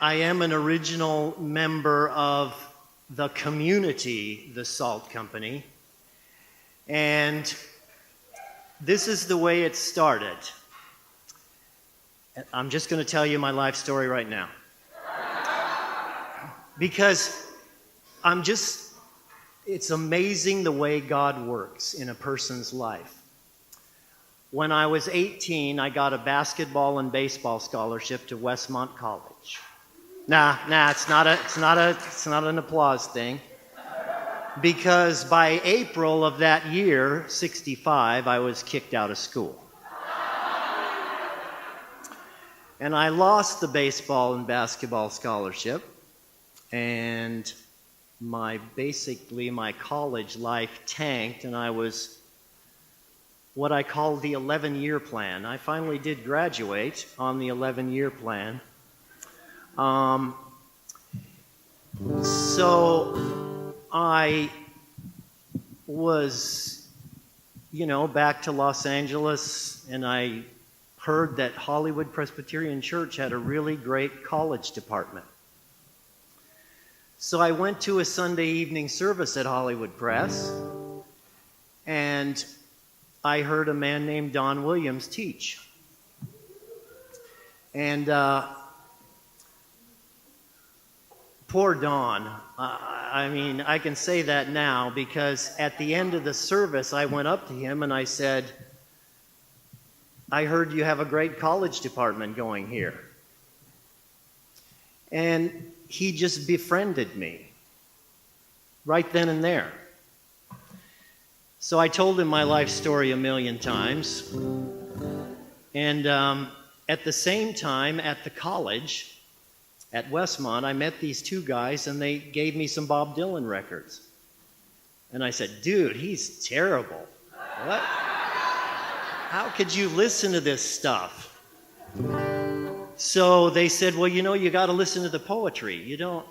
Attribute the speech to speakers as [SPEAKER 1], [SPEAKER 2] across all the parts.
[SPEAKER 1] I am an original member of the community, the Salt Company. And this is the way it started. I'm just going to tell you my life story right now. Because it's amazing the way God works in a person's life. When I was 18, I got a basketball and baseball scholarship to Westmont College. Nah, it's not an applause thing. Because by April of that year, 65, I was kicked out of school. And I lost the baseball and basketball scholarship, and my college life tanked, and I was what I call the 11-year plan. I finally did graduate on the 11-year plan. So I was, back to Los Angeles, and I heard that Hollywood Presbyterian Church had a really great college department. So I went to a Sunday evening service at Hollywood Press, and I heard a man named Don Williams teach. And poor Don, I can say that now because at the end of the service, I went up to him and I said, I heard you have a great college department going here. And he just befriended me right then and there. So I told him my life story 1,000,000 times. And at the same time, at the college, at Westmont, I met these two guys, and they gave me some Bob Dylan records. And I said, dude, he's terrible. What? How could you listen to this stuff? So they said, well, you got to listen to the poetry. You don't,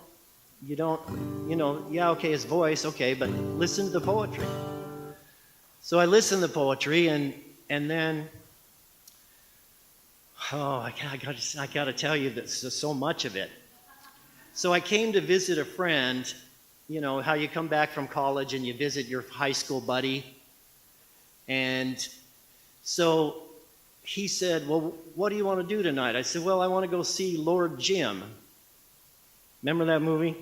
[SPEAKER 1] okay, his voice, okay, but listen to the poetry. So I listened to poetry, and then, I got to tell you that so much of it. So I came to visit a friend, how you come back from college and you visit your high school buddy. And so he said, well, what do you want to do tonight? I said, well, I want to go see Lord Jim. Remember that movie?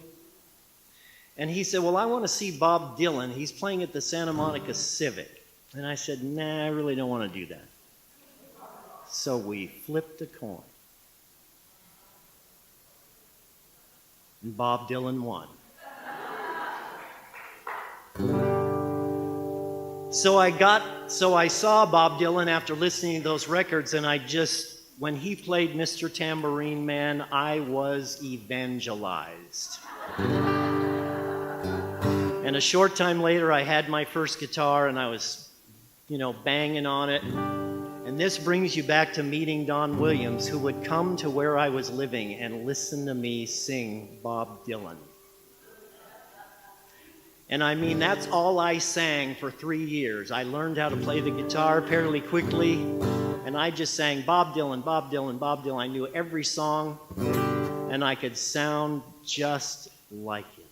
[SPEAKER 1] And he said, well, I want to see Bob Dylan. He's playing at the Santa Monica Civic. And I said, nah, I really don't want to do that. So we flipped a coin. And Bob Dylan won. So I saw Bob Dylan after listening to those records, and when he played Mr. Tambourine Man, I was evangelized. And a short time later, I had my first guitar, and I was, banging on it. And this brings you back to meeting Don Williams, who would come to where I was living and listen to me sing Bob Dylan. And that's all I sang for 3 years. I learned how to play the guitar fairly quickly, and I just sang Bob Dylan, Bob Dylan, Bob Dylan. I knew every song, and I could sound just like him.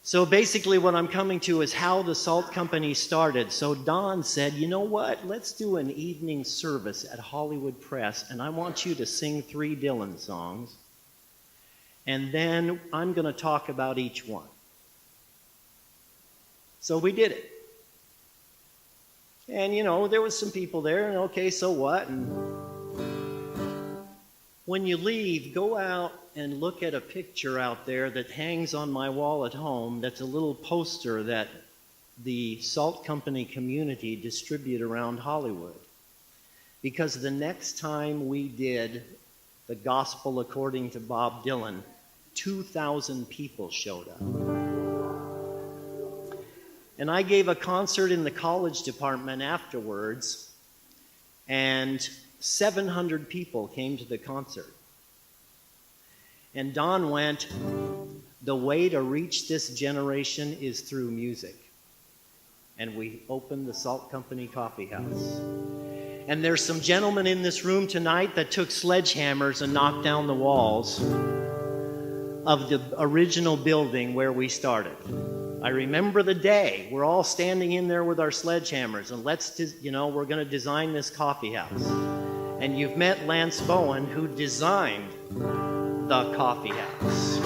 [SPEAKER 1] So basically what I'm coming to is how the Salt Company started. So Don said, you know what, let's do an evening service at Hollywood Press, and I want you to sing 3 Dylan songs, and then I'm going to talk about each one. So we did it. And, there was some people there, and okay, so what? And when you leave, go out and look at a picture out there that hangs on my wall at home. That's a little poster that the Salt Company community distribute around Hollywood. Because the next time we did the Gospel According to Bob Dylan, 2,000 people showed up. And I gave a concert in the college department afterwards, and 700 people came to the concert. And Don went, the way to reach this generation is through music. And we opened the Salt Company Coffee House. And there's some gentlemen in this room tonight that took sledgehammers and knocked down the walls of the original building where we started. I remember the day. We're all standing in there with our sledgehammers, and we're going to design this coffee house. And you've met Lance Bowen, who designed the coffee house.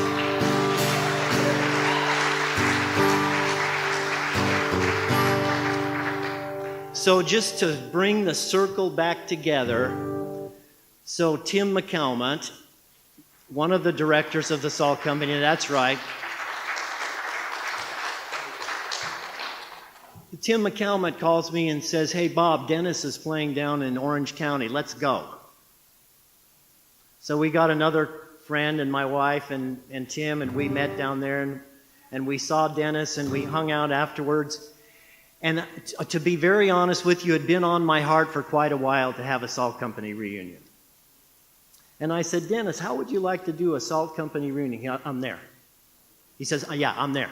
[SPEAKER 1] So just to bring the circle back together, so Tim McCalmont, one of the directors of the salt company, that's right. Tim McCalmont calls me and says, "Hey Bob, Dennis is playing down in Orange County, let's go." So we got another friend and my wife and Tim, and we met down there, and we saw Dennis, and we hung out afterwards. And to be very honest with you, it had been on my heart for quite a while to have a salt company reunion. And I said, "Dennis, how would you like to do a salt company reunion?" "I'm there." He says, "Yeah, I'm there."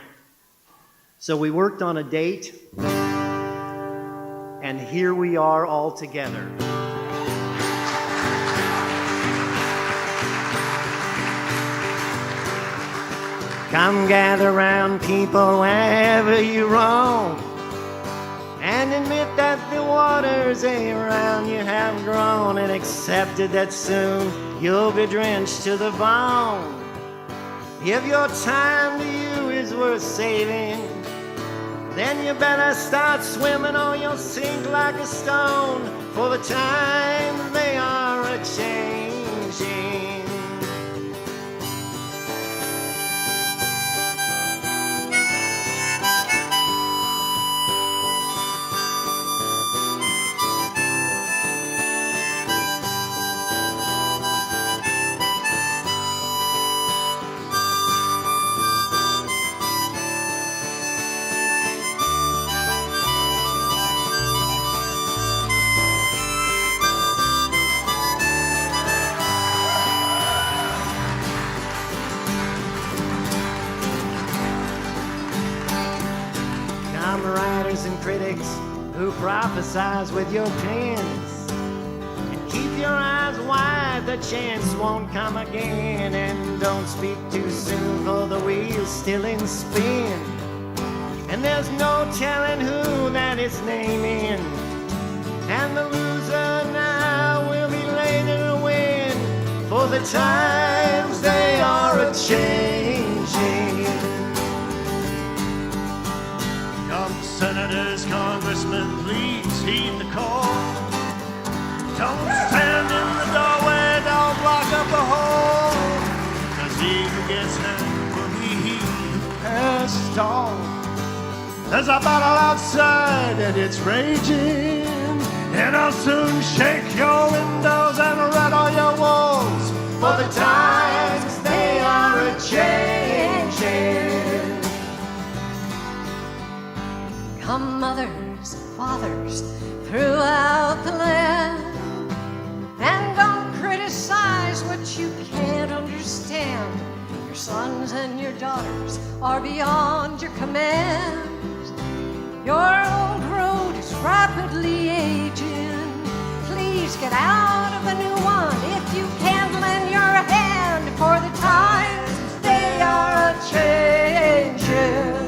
[SPEAKER 1] So we worked on a date, and here we are all together. Come gather round, people, wherever you roam, and admit that the waters around you have grown, and accepted that soon you'll be drenched to the bone. If your time to you is worth saving, then you better start swimming or you'll sink like a stone, for the times they are a-changing. And critics who prophesize with your pens, and keep your eyes wide, the chance won't come again. And don't speak too soon, for the wheel's still in spin, and there's no telling who that is naming. And the loser now will be later to win, for the times they are a-changing.
[SPEAKER 2] Senators, congressmen, please heed the call. Don't stand in the doorway, don't block up the hall, 'cause he who gets hurt will be he who has stalled. There's a battle outside and it's raging, and I'll soon shake your windows and rattle your walls, for the times they are a-changing.
[SPEAKER 3] Come mothers, fathers throughout the land, and don't criticize what you can't understand. Your sons and your daughters are beyond your command. Your old road is rapidly aging. Please get out of the new one if you can't lend your hand, for the times they are a-changing.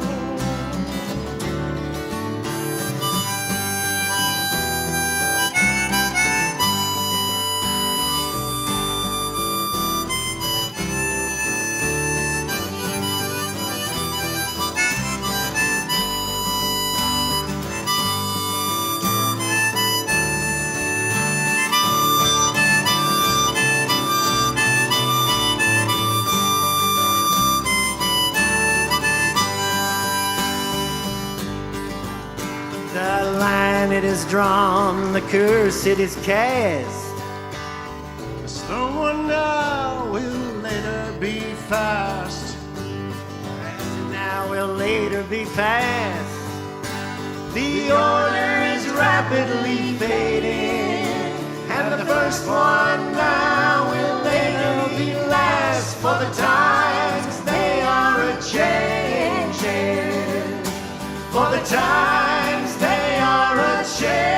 [SPEAKER 1] It is drawn, the curse it is cast.
[SPEAKER 2] The slow one now will later be fast,
[SPEAKER 1] and now will later be fast. The order is rapidly fading, and the first one now will later be last, for the times they are a-changing, for the times they are a-changing.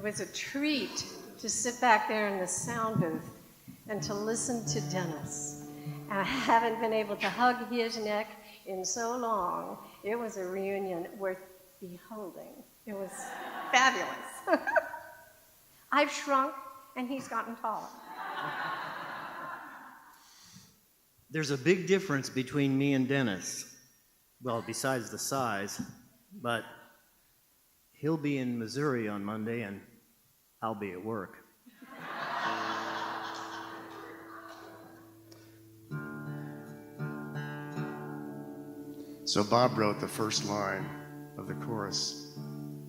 [SPEAKER 3] was a treat to sit back there in the sound booth and to listen to Dennis. And I haven't been able to hug his neck in so long. It was a reunion worth beholding. It was fabulous. I've shrunk, and he's gotten taller.
[SPEAKER 1] There's a big difference between me and Dennis. Well, besides the size, but he'll be in Missouri on Monday, and I'll be at work.
[SPEAKER 2] So Bob wrote the first line of the chorus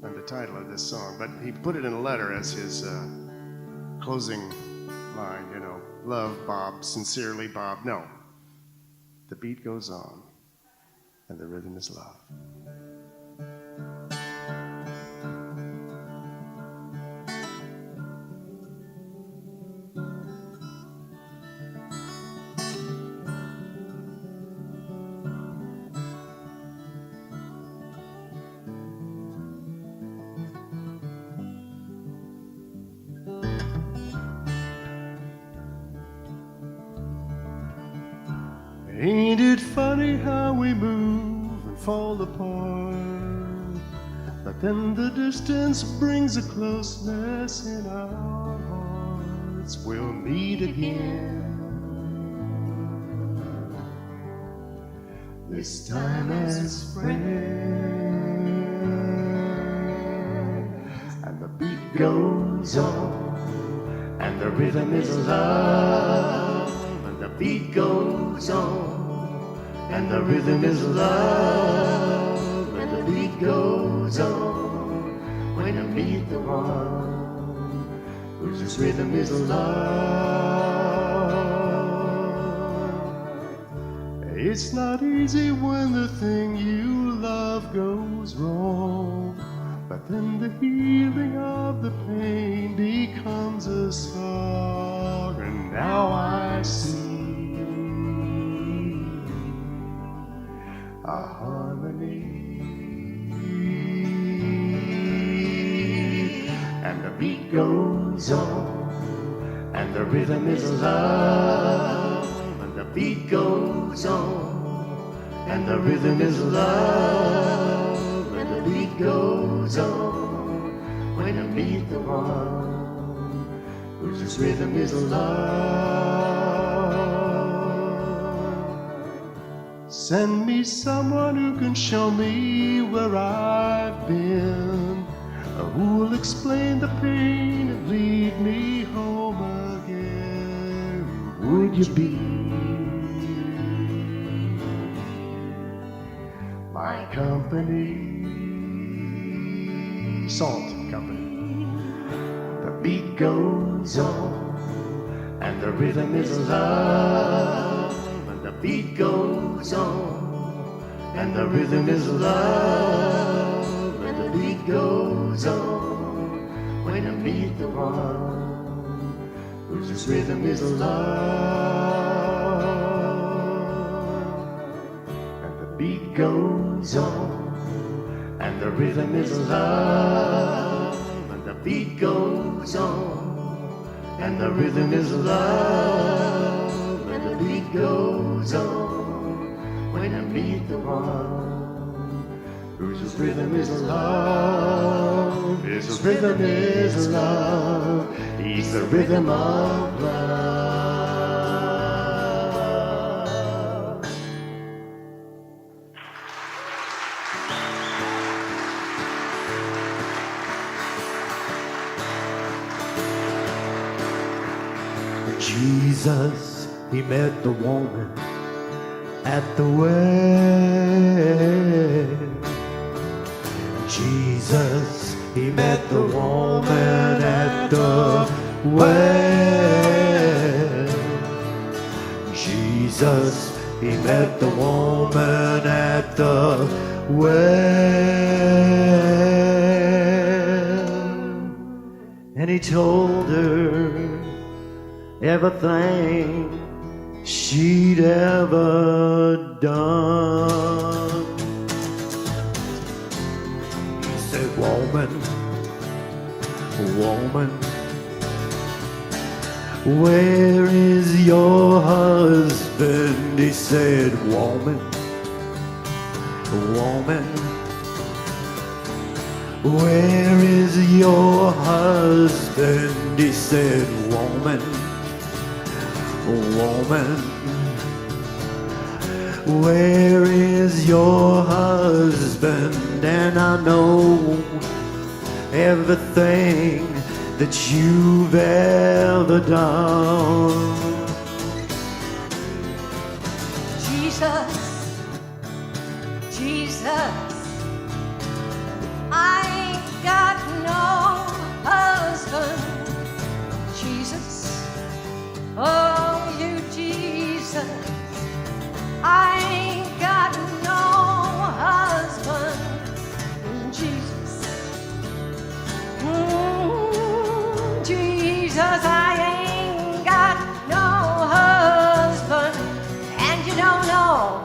[SPEAKER 2] and the title of this song, but he put it in a letter as his closing line, you know, love, Bob, sincerely, Bob. No, the beat goes on, and the rhythm is love. Ain't it funny how we move and fall apart, but then the distance brings a closeness in our hearts. We'll meet again, this time as friends, and the beat goes on, and the rhythm is love, and the beat goes on, and the rhythm is love, and the beat goes on, when you meet the one whose rhythm is love. It's not easy when the thing you love goes wrong, but then the healing of the pain becomes a song, and now I see a harmony, and the beat goes on, and the rhythm is love, and the beat goes on, and the rhythm is love, and the beat goes on, when you meet the one whose rhythm is love. Send me someone who can show me where I've been, who will explain the pain and lead me home again. Would you be my company? Salt company. The beat goes on, and the rhythm is love, and the beat goes on, and the rhythm is love, and the beat goes on, when you meet the one whose rhythm is love, and the beat goes on, and the rhythm is love, and the beat goes on, and the rhythm is love, and the beat goes on, when you meet the one whose rhythm is love. His rhythm is love. He's the rhythm of love.
[SPEAKER 4] Jesus, he met the woman at the well. Jesus, he met the woman at the well. Jesus, he met the woman at the well. And he told her everything she'd ever done. He said, woman, woman, where is your husband? He said, woman, woman, where is your husband? He said, woman, woman, where is your husband? And I know everything that you've ever done.
[SPEAKER 3] Jesus, Jesus, I ain't got no husband. Jesus, oh you Jesus, I ain't got no husband. Jesus, Jesus, I ain't got no husband. And you don't know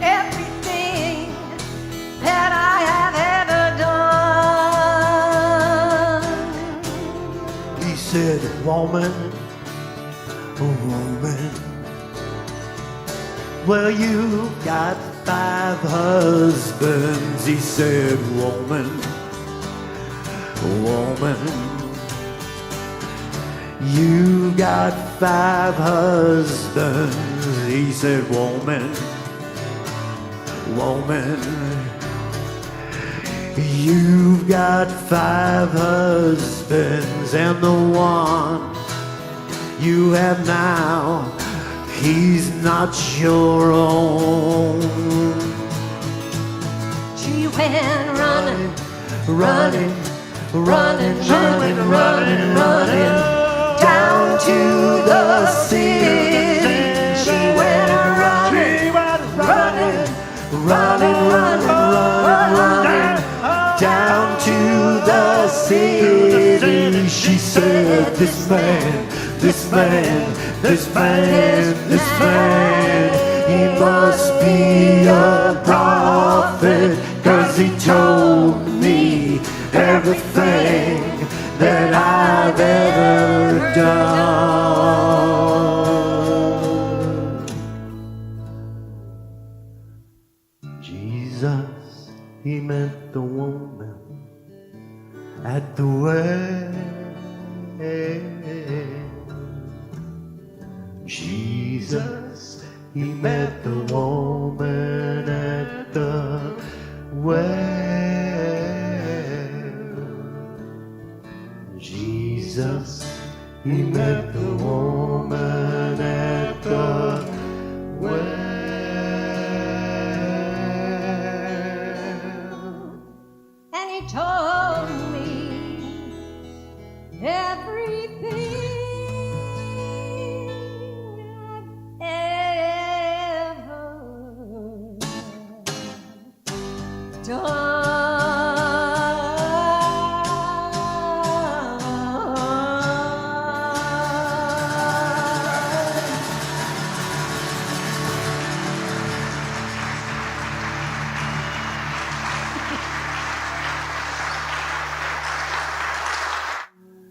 [SPEAKER 3] everything that I have ever done.
[SPEAKER 4] He said, woman, woman, well, you've got 5 husbands. He said, woman, woman, you've got 5 husbands. He said, woman, woman, you've got 5 husbands, and the one you have now, he's not your own.
[SPEAKER 3] She went running,
[SPEAKER 4] Running, running, running, running, running
[SPEAKER 3] down to the city. She went running, running,
[SPEAKER 4] running, running, running down to the city. She said, this man, this man, this man, this man, he must be a prophet, 'cause he told me everything that I've ever done. Jesus, he met the woman at the well. Jesus, he met the woman at the well. Jesus, he met the woman at the well.
[SPEAKER 3] and he told me everything I've ever done.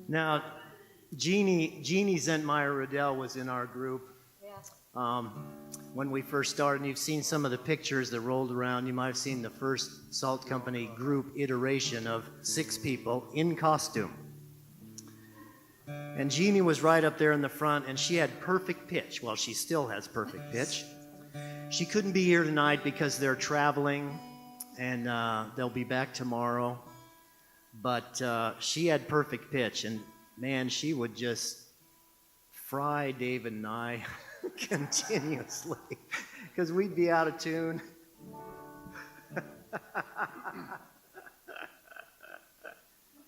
[SPEAKER 1] Now, Jeanie Zentmeyer Riddell was in our group when we first started. And you've seen some of the pictures that rolled around. You might have seen the first Salt Company group iteration of 6 people in costume. And Jeanie was right up there in the front, and she had perfect pitch. Well, she still has perfect pitch. She couldn't be here tonight because they're traveling, and they'll be back tomorrow. But she had perfect pitch, and man, she would just fry David and I continuously because we'd be out of tune.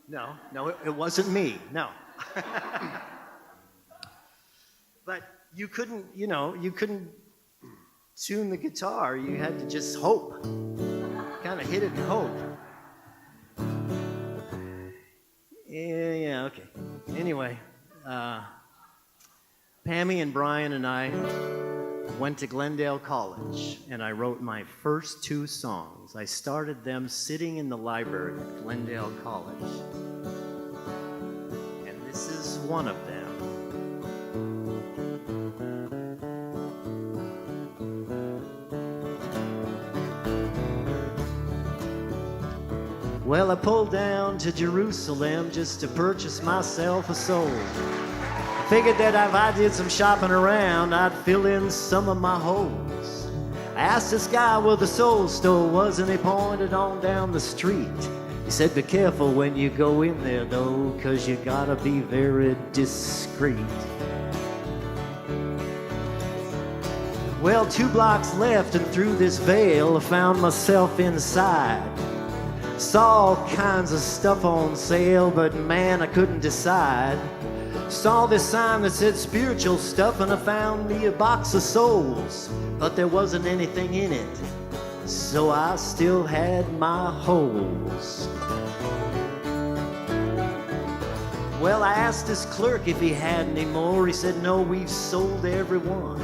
[SPEAKER 1] No, it wasn't me. No. But you couldn't tune the guitar. You had to just hope. Kind of hit it and hope. Yeah, okay. Anyway, Pammy and Brian and I went to Glendale College, and I wrote my first 2 songs. I started them sitting in the library at Glendale College. one of them. Well, I pulled down to Jerusalem just to purchase myself a soul. I figured that if I did some shopping around, I'd fill in some of my holes. I asked this guy where the soul store was, and he pointed on down the street. He said, be careful when you go in there, though, 'cause you gotta be very discreet. Well, 2 blocks left, and through this veil, I found myself inside. Saw all kinds of stuff on sale, but man, I couldn't decide. Saw this sign that said spiritual stuff, and I found me a box of souls, but there wasn't anything in it, so I still had my holes. Well, I asked this clerk if he had any more. He said, no, we've sold every one,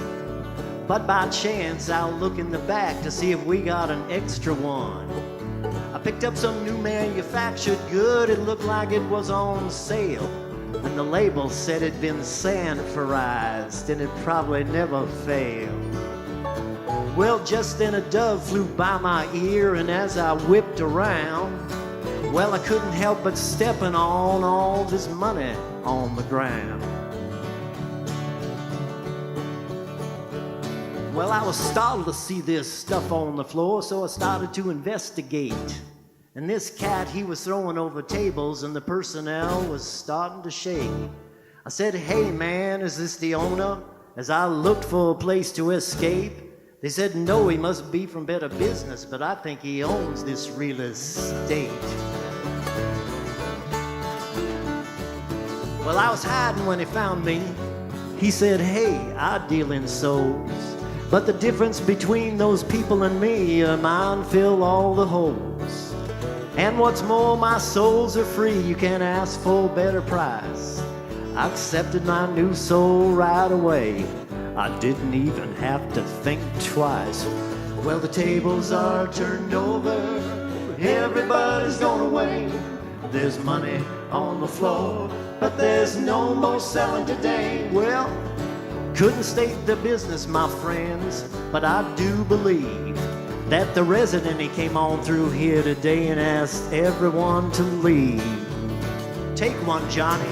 [SPEAKER 1] but by chance I'll look in the back to see if we got an extra one. I picked up some new manufactured good. It looked like it was on sale, and the label said it'd been sanforized and it probably never failed. Well, just then a dove flew by my ear, and as I whipped around, well, I couldn't help but stepping on all this money on the ground. Well, I was startled to see this stuff on the floor, so I started to investigate. And this cat, he was throwing over tables, and the personnel was starting to shake. I said, hey man, is this the owner? As I looked for a place to escape, they said, no, he must be from Better Business, but I think he owns this real estate. Well, I was hiding when he found me. He said, hey, I deal in souls, but the difference between those people and me, mine fill all the holes. And what's more, my souls are free. You can't ask for a better price. I accepted my new soul right away. I didn't even have to think twice. Well, the tables are turned over. Everybody's gone away. There's money on the floor, but there's no more selling today. Well, couldn't state the business, my friends, but I do believe that the resident, he came on through here today and asked everyone to leave. Take one, Johnny.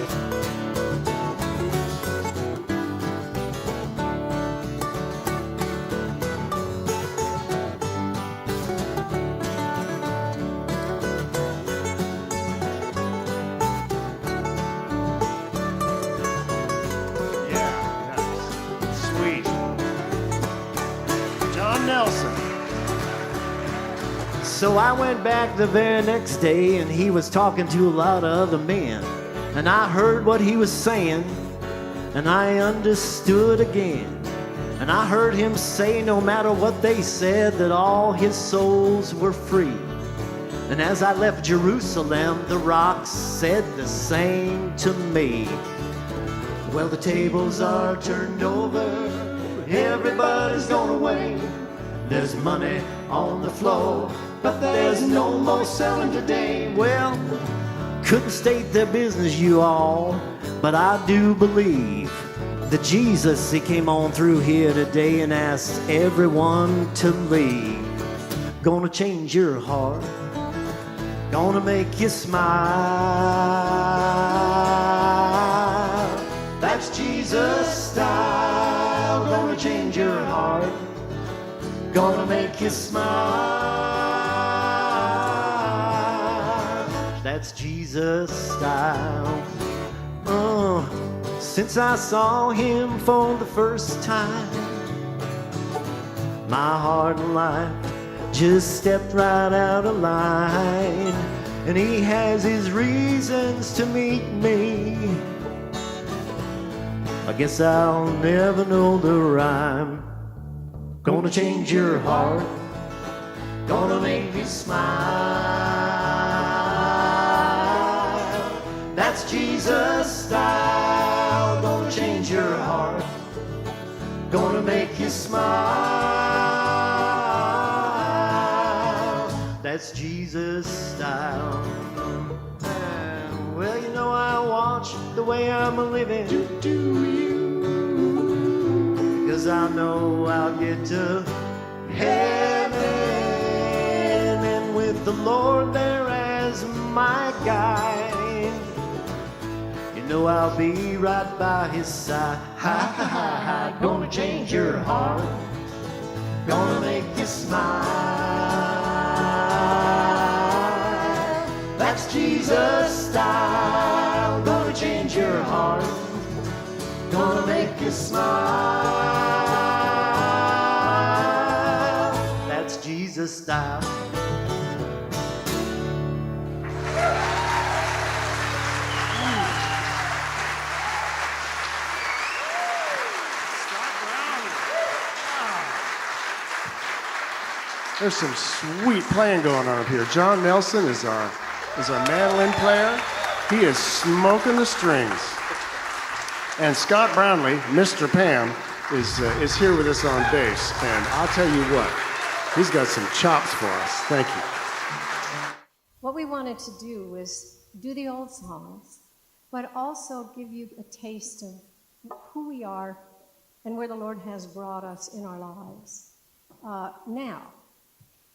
[SPEAKER 2] Yeah, nice. Sweet. John Nelson.
[SPEAKER 1] So I went back the very next day, and he was talking to a lot of other men. And I heard what he was saying, and I understood again. And I heard him say, no matter what they said, that all his souls were free. And as I left Jerusalem, the rocks said the same to me. Well, the tables are turned over. Everybody's gone away. There's money on the floor, but there's no more selling today. Well, couldn't state their business, you all, but I do believe that Jesus, he came on through here today and asked everyone to leave. Gonna change your heart, gonna make you smile. That's Jesus style. Gonna change your heart, gonna make you smile. That's Jesus style. Since I saw him for the first time, my heart and life just stepped right out of line. And he has his reasons to meet me. I guess I'll never know the rhyme. Gonna change your heart, gonna make you smile. That's Jesus style. Gonna change your heart, gonna make you smile. That's Jesus style. Well, you know, I watched
[SPEAKER 4] the way I'm living. Because I know I'll get to heaven, and with the Lord there as my guide, you know I'll be right by his side. Gonna change your heart, gonna make you smile. That's Jesus style. Gonna change your heart, gonna make you smile. That's Jesus style.
[SPEAKER 2] There's some sweet playing going on up here. John Nelson is our mandolin player. He is smoking the strings. And Scott Brownlee, Mr. Pam, is here with us on bass. And I'll tell you what, he's got some chops for us. Thank you.
[SPEAKER 3] What we wanted to do was do the old songs, but also give you a taste of who we are and where the Lord has brought us in our lives now.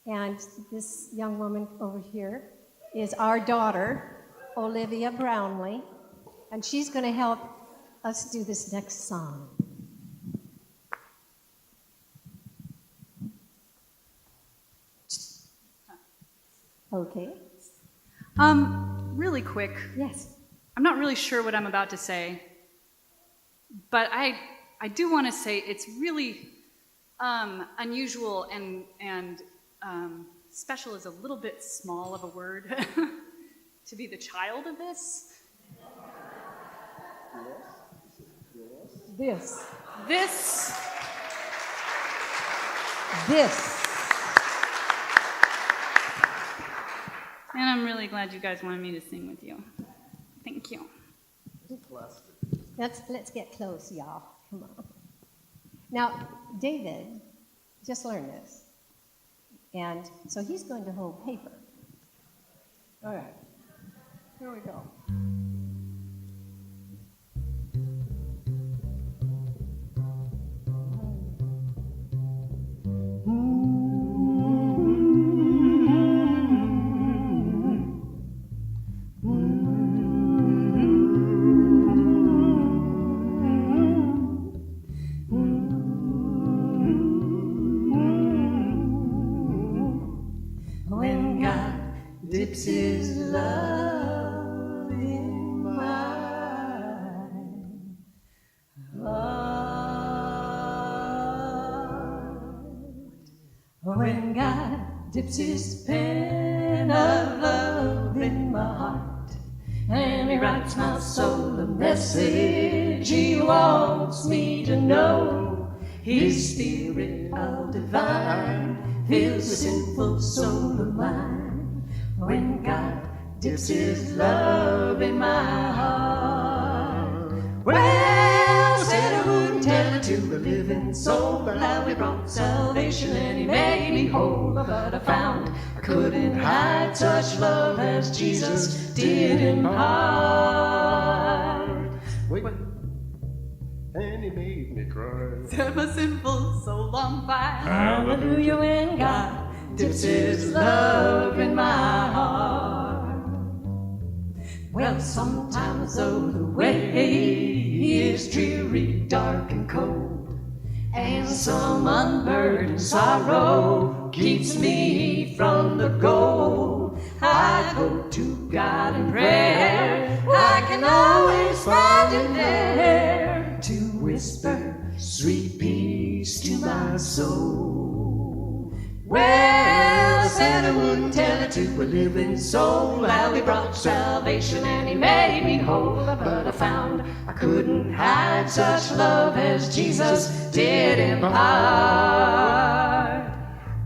[SPEAKER 3] And this young woman over here is our daughter, Olivia Brownlee, and she's going to help us do this next song. Okay.
[SPEAKER 5] Really quick.
[SPEAKER 3] Yes.
[SPEAKER 5] I'm not really sure what I'm about to say, but I do want to say it's really unusual and special is a little bit small of a word to be the child of this.
[SPEAKER 3] This.
[SPEAKER 5] And I'm really glad you guys wanted me to sing with you. Thank you.
[SPEAKER 3] Let's get close, y'all. Come on. Now, David just learned this. And so he's going to hold paper. All right. Here we go.
[SPEAKER 4] His love in my heart. When God dips his pen of love in my heart, and he writes my soul a message he wants me to know, his spirit all divine fills the sinful soul of mine. When God dips his love in my heart. Well, said I wouldn't tell it to a living soul, but how he brought salvation and he made me whole. But I found I couldn't hide such love as Jesus did impart.
[SPEAKER 2] Wait. And he made me cry.
[SPEAKER 5] Set my sinful soul on fire.
[SPEAKER 3] Hallelujah, when God
[SPEAKER 4] dips his love in my heart.
[SPEAKER 3] Well, sometimes though the way is dreary, dark and cold, and some unburdened sorrow keeps me from the goal, I go to God in prayer. I can always find him there to whisper sweet peace to my soul. Well, I said I wouldn't tell it to a living soul, how he brought salvation and he made me whole. But I found I couldn't hide such love as Jesus did impart.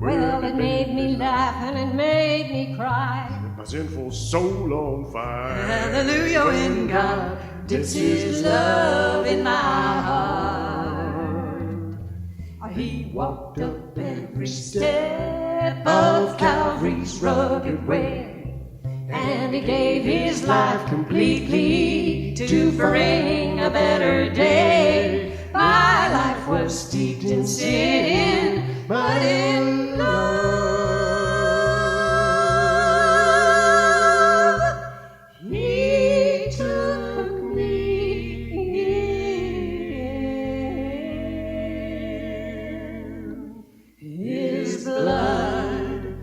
[SPEAKER 3] Well, it made me laugh and it made me cry.
[SPEAKER 2] My sinful soul on fire.
[SPEAKER 3] Hallelujah, when God dips his love in my heart. He walked up every step of Calvary's rugged way.
[SPEAKER 4] and he gave his life completely to bring a better day. My life was steeped in sin, but in love he took me in. His blood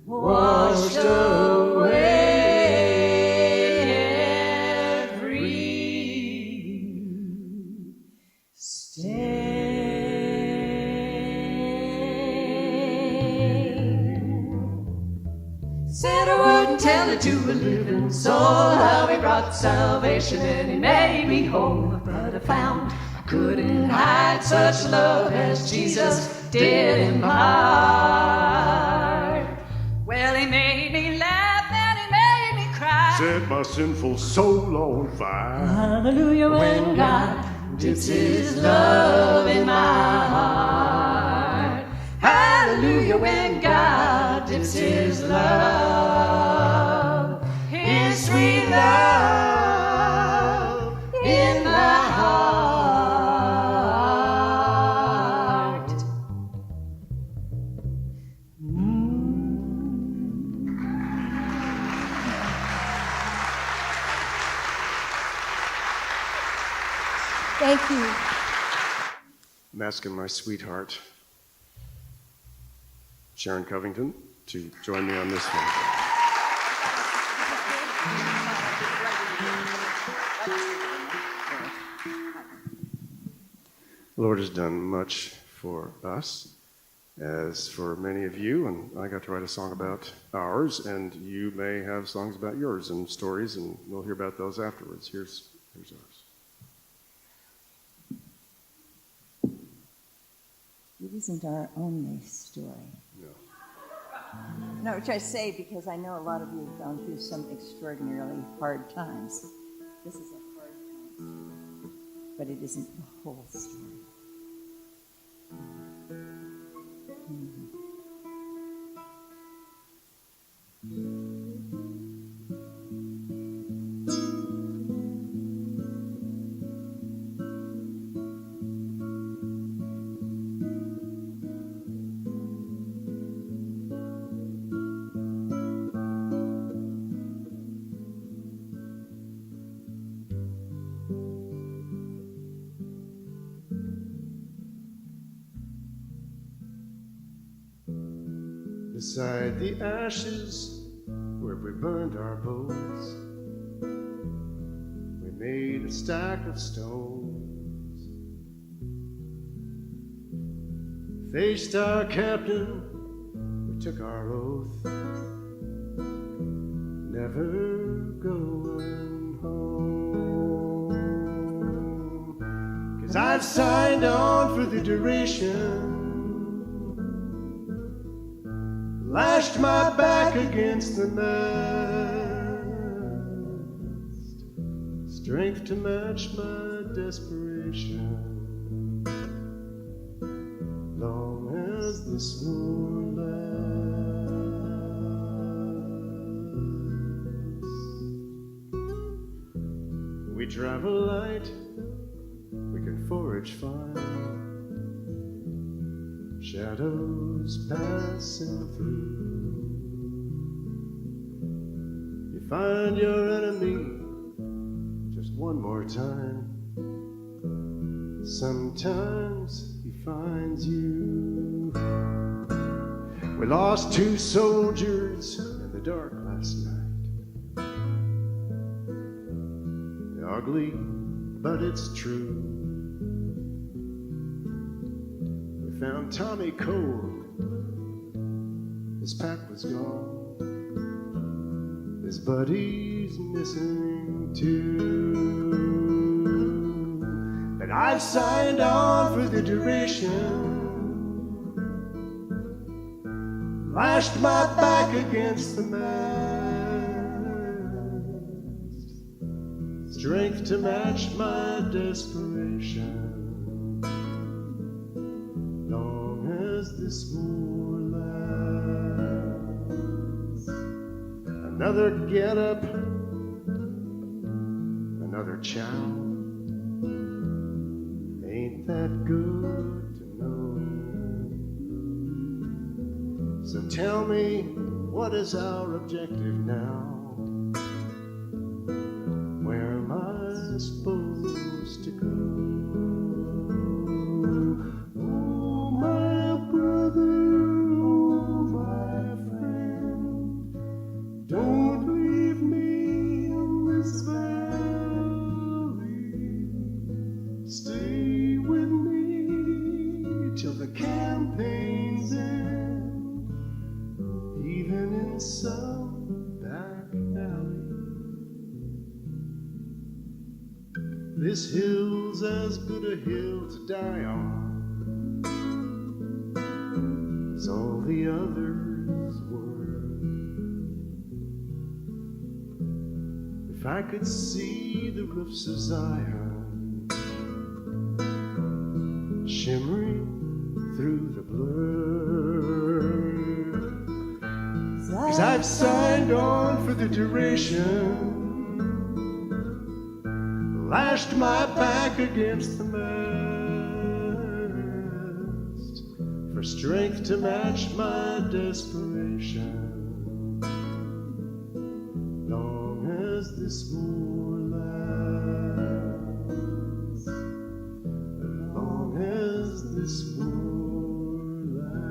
[SPEAKER 4] washed away said I wouldn't tell it to a living soul how he brought salvation and he made me whole. But I found I couldn't hide such love as Jesus did in my heart. Well, he made me laugh and he made me cry.
[SPEAKER 2] Set my sinful soul on fire.
[SPEAKER 4] Hallelujah, when God dips his love in my heart. Hallelujah, when God dips his love, his sweet love in my heart.
[SPEAKER 3] Thank you.
[SPEAKER 2] I'm asking my sweetheart, Sharon Covington, to join me on this one. The Lord has done much for us, as for many of you, and I got to write a song about ours, and you may have songs about yours and stories, and we'll hear about those afterwards. Here's ours.
[SPEAKER 6] It isn't our only story.
[SPEAKER 2] No.
[SPEAKER 6] No, which I say because I know a lot of you have gone through some extraordinarily hard times. This is a hard time, but it isn't the whole story.
[SPEAKER 2] Beside the ashes where we burned our boats, we made a stack of stones, faced our captain, we took our oath, never going home. 'Cause I've signed on for the duration, lashed my back against the mast, strength to match my desperation, long as this war lasts. We travel light, we can forage fine, shadows passing through. You find your enemy just one more time. Sometimes he finds you. We lost 2 soldiers in the dark last night. Ugly, but it's true. Found Tommy cold, his pack was gone, his buddy's missing too. But I've signed on for the duration, lashed my back against the mast, strength to match my desperation. This war lasts, and Another get up, another chow. Ain't that good to know? So tell me, what is our objective now? Where am I supposed to go? Oh, my brother, oh, my friend, don't leave me in this valley. Stay with me till the campaign's end, even in some back alley. This hill's as good a hill to die on as all the others were. If I could see the roofs of Zion shimmering through the blur, 'cause I've signed on for the duration, lashed my back against the mast for strength to match my desperation. Long as this war lasts, as long as this war lasts.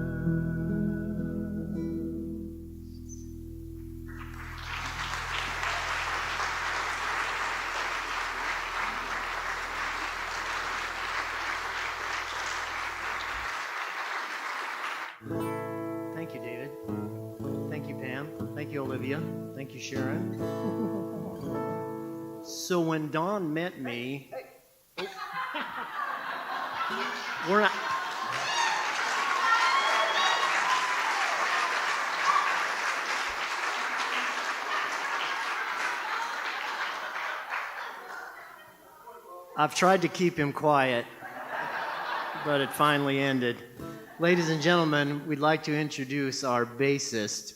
[SPEAKER 1] Thank you, David. Thank you, Pam. Thank you, Olivia. Thank you, Sharon. So when Dawn met me, we're not. I've tried to keep him quiet, but it finally ended. Ladies and gentlemen, we'd like to introduce our bassist,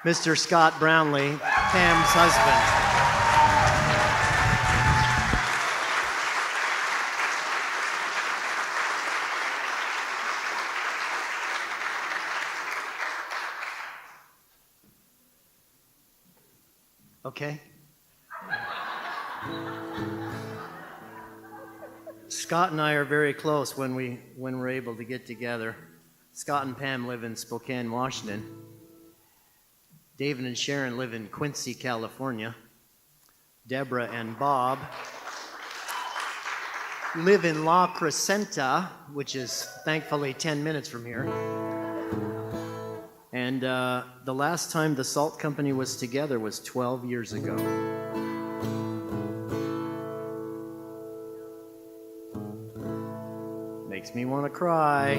[SPEAKER 1] Mr. Scott Brownlee, Pam's husband. Okay? Scott and I are very close when we're able to get together. Scott and Pam live in Spokane, Washington. David and Sharon live in Quincy, California. Deborah and Bob live in La Crescenta, which is thankfully 10 minutes from here. And the last time the Salt Company was together was 12 years ago. Makes me want to cry.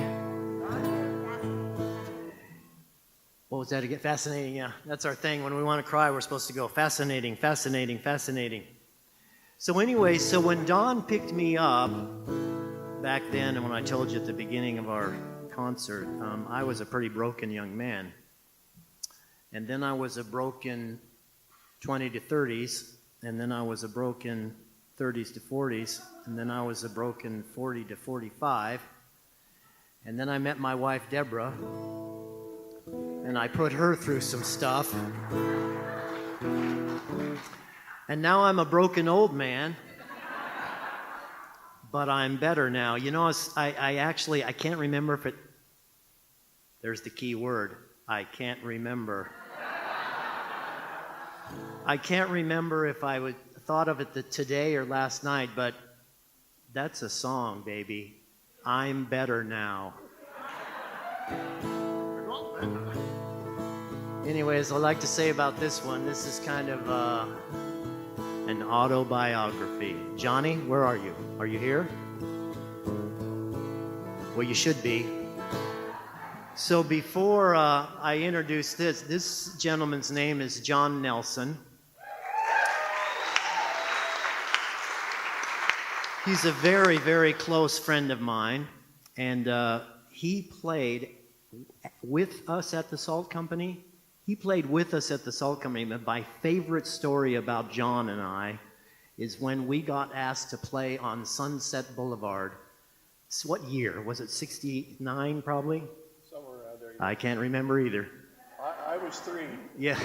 [SPEAKER 1] What was that again? Fascinating, yeah. That's our thing. When we want to cry, we're supposed to go fascinating, fascinating, fascinating. So anyway, so when Dawn picked me up back then, and when I told you at the beginning of our concert, I was a pretty broken young man. And then I was a broken 20 to 30s, and then I was a broken 30s to 40s, and then I was a broken 40 to 45. And then I met my wife, Deborah, and I put her through some stuff. And now I'm a broken old man, but I'm better now. You know, I can't remember if it, there's the key word, I can't remember. I can't remember if I thought of it today or last night, but that's a song, baby. I'm better now. Anyways, I'd like to say about this one, this is kind of an autobiography. Johnny, where are you? Are you here? Well, you should be. So before I introduce this gentleman's name is John Nelson. He's a very, very close friend of mine, and he played with us at the Salt Company He played with us at the Salt Company, but my favorite story about John and I is when we got asked to play on Sunset Boulevard. What year? Was it 69 probably?
[SPEAKER 2] Somewhere around there.
[SPEAKER 1] I can't remember either.
[SPEAKER 2] I was 3.
[SPEAKER 1] Yeah.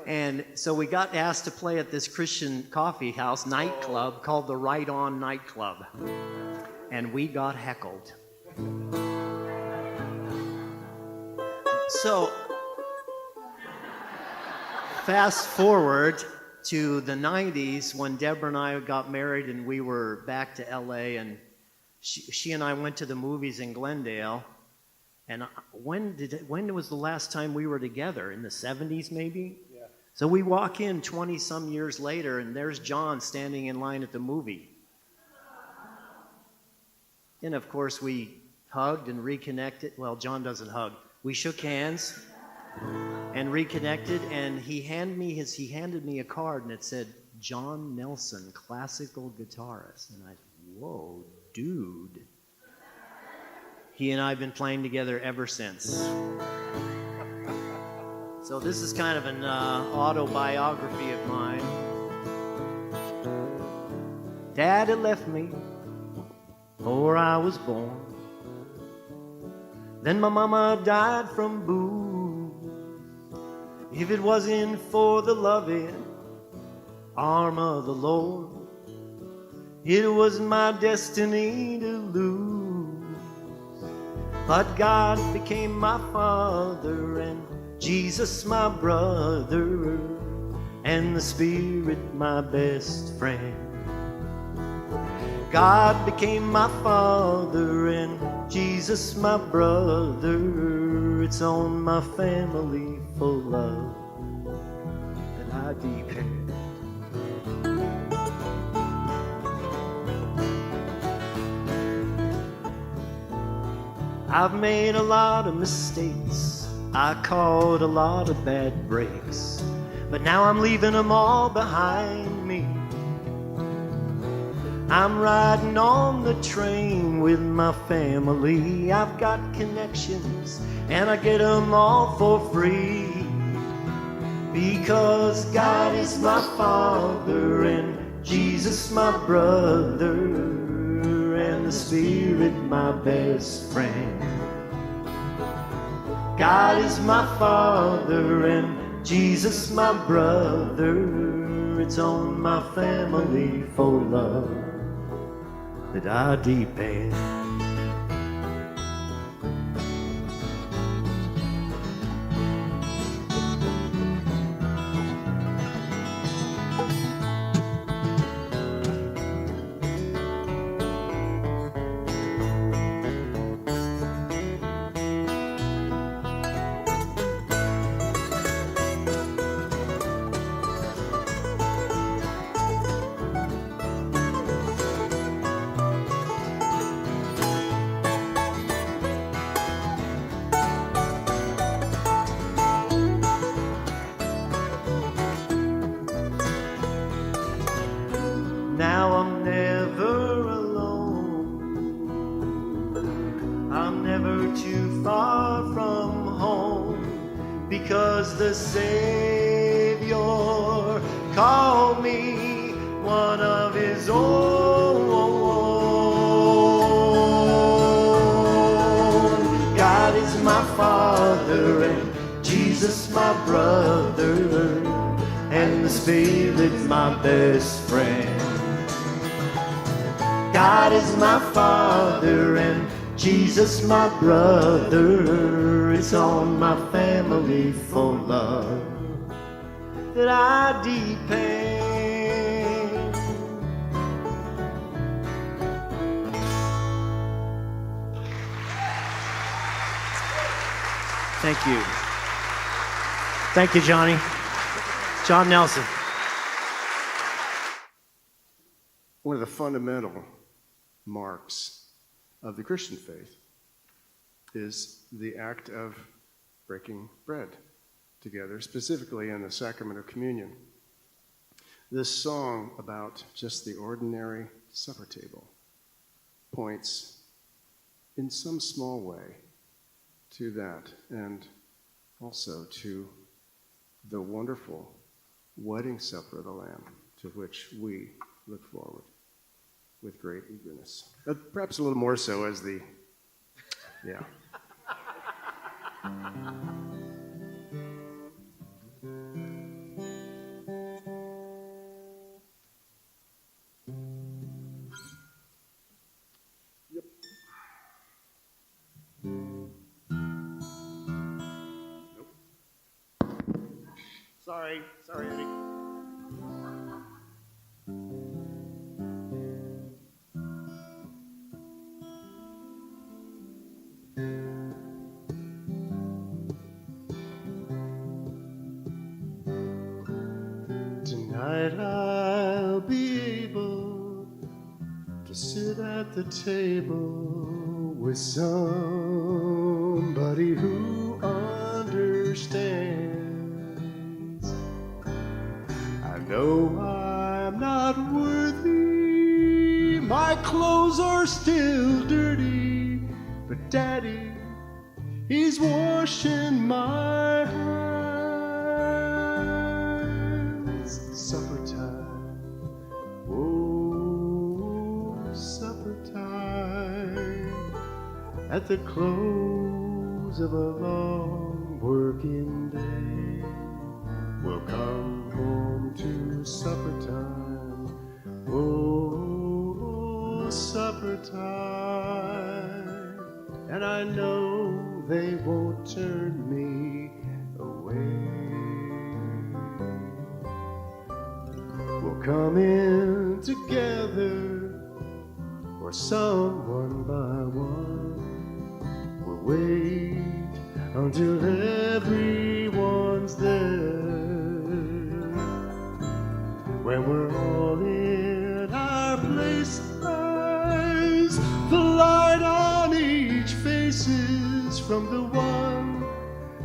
[SPEAKER 1] And so we got asked to play at this Christian coffee house nightclub called the Right On Nightclub. And we got heckled. So, fast forward to the 90s when Deborah and I got married and we were back to LA, and she and I went to the movies in Glendale. And when was the last time we were together? In the 70s maybe?
[SPEAKER 2] Yeah.
[SPEAKER 1] So we walk in 20-some years later, and there's John standing in line at the movie. And of course we hugged and reconnected. Well, John doesn't hug. We shook hands and reconnected, and he handed me a card, and it said, John Nelson, classical guitarist. And I said, whoa, dude. He and I have been playing together ever since. So this is kind of an autobiography of mine. Daddy left me before I was born. Then my mama died from booze. If it wasn't for the loving arm of the Lord, it was my destiny to lose. But God became my father, and Jesus my brother, and the Spirit my best friend. God became my father, and Jesus my brother. It's on my family for love that I depend. I've made a lot of mistakes, I caught a lot of bad breaks, but now I'm leaving them all behind me. I'm riding on the train with my family. I've got connections, and I get them all for free. Because God is my father, and Jesus my brother, and the Spirit my best friend. God is my father, and Jesus my brother. It's on my family for love that I depend. Now I'm never alone. I'm never too far from home, because the Savior called me one of His own. God is my Father, and Jesus my brother, and the Spirit my best friend. God is my Father, and Jesus my brother. It's on my family for love that I depend. Thank you. Thank you, Johnny. John Nelson.
[SPEAKER 7] One of the fundamental marks of the Christian faith is the act of breaking bread together, specifically in the sacrament of communion. This song about just the ordinary supper table points in some small way to that. And also to the wonderful wedding supper of the Lamb, to which we look forward with great eagerness. Perhaps a little more so as the, yeah.
[SPEAKER 2] Sorry, Eddie.
[SPEAKER 7] Tonight I'll be able to sit at the table with somebody who understands. I know I'm not worthy, my clothes are still dirty, but Daddy, he's washing my hands. Supper time, oh, supper time, at the close of a long working day, we'll come home to supper time, oh, supper time, and I know they won't turn me away. We'll come in together, or someone by one. We'll wait until everyone's there. When we're all in our places, the light on each faces from the one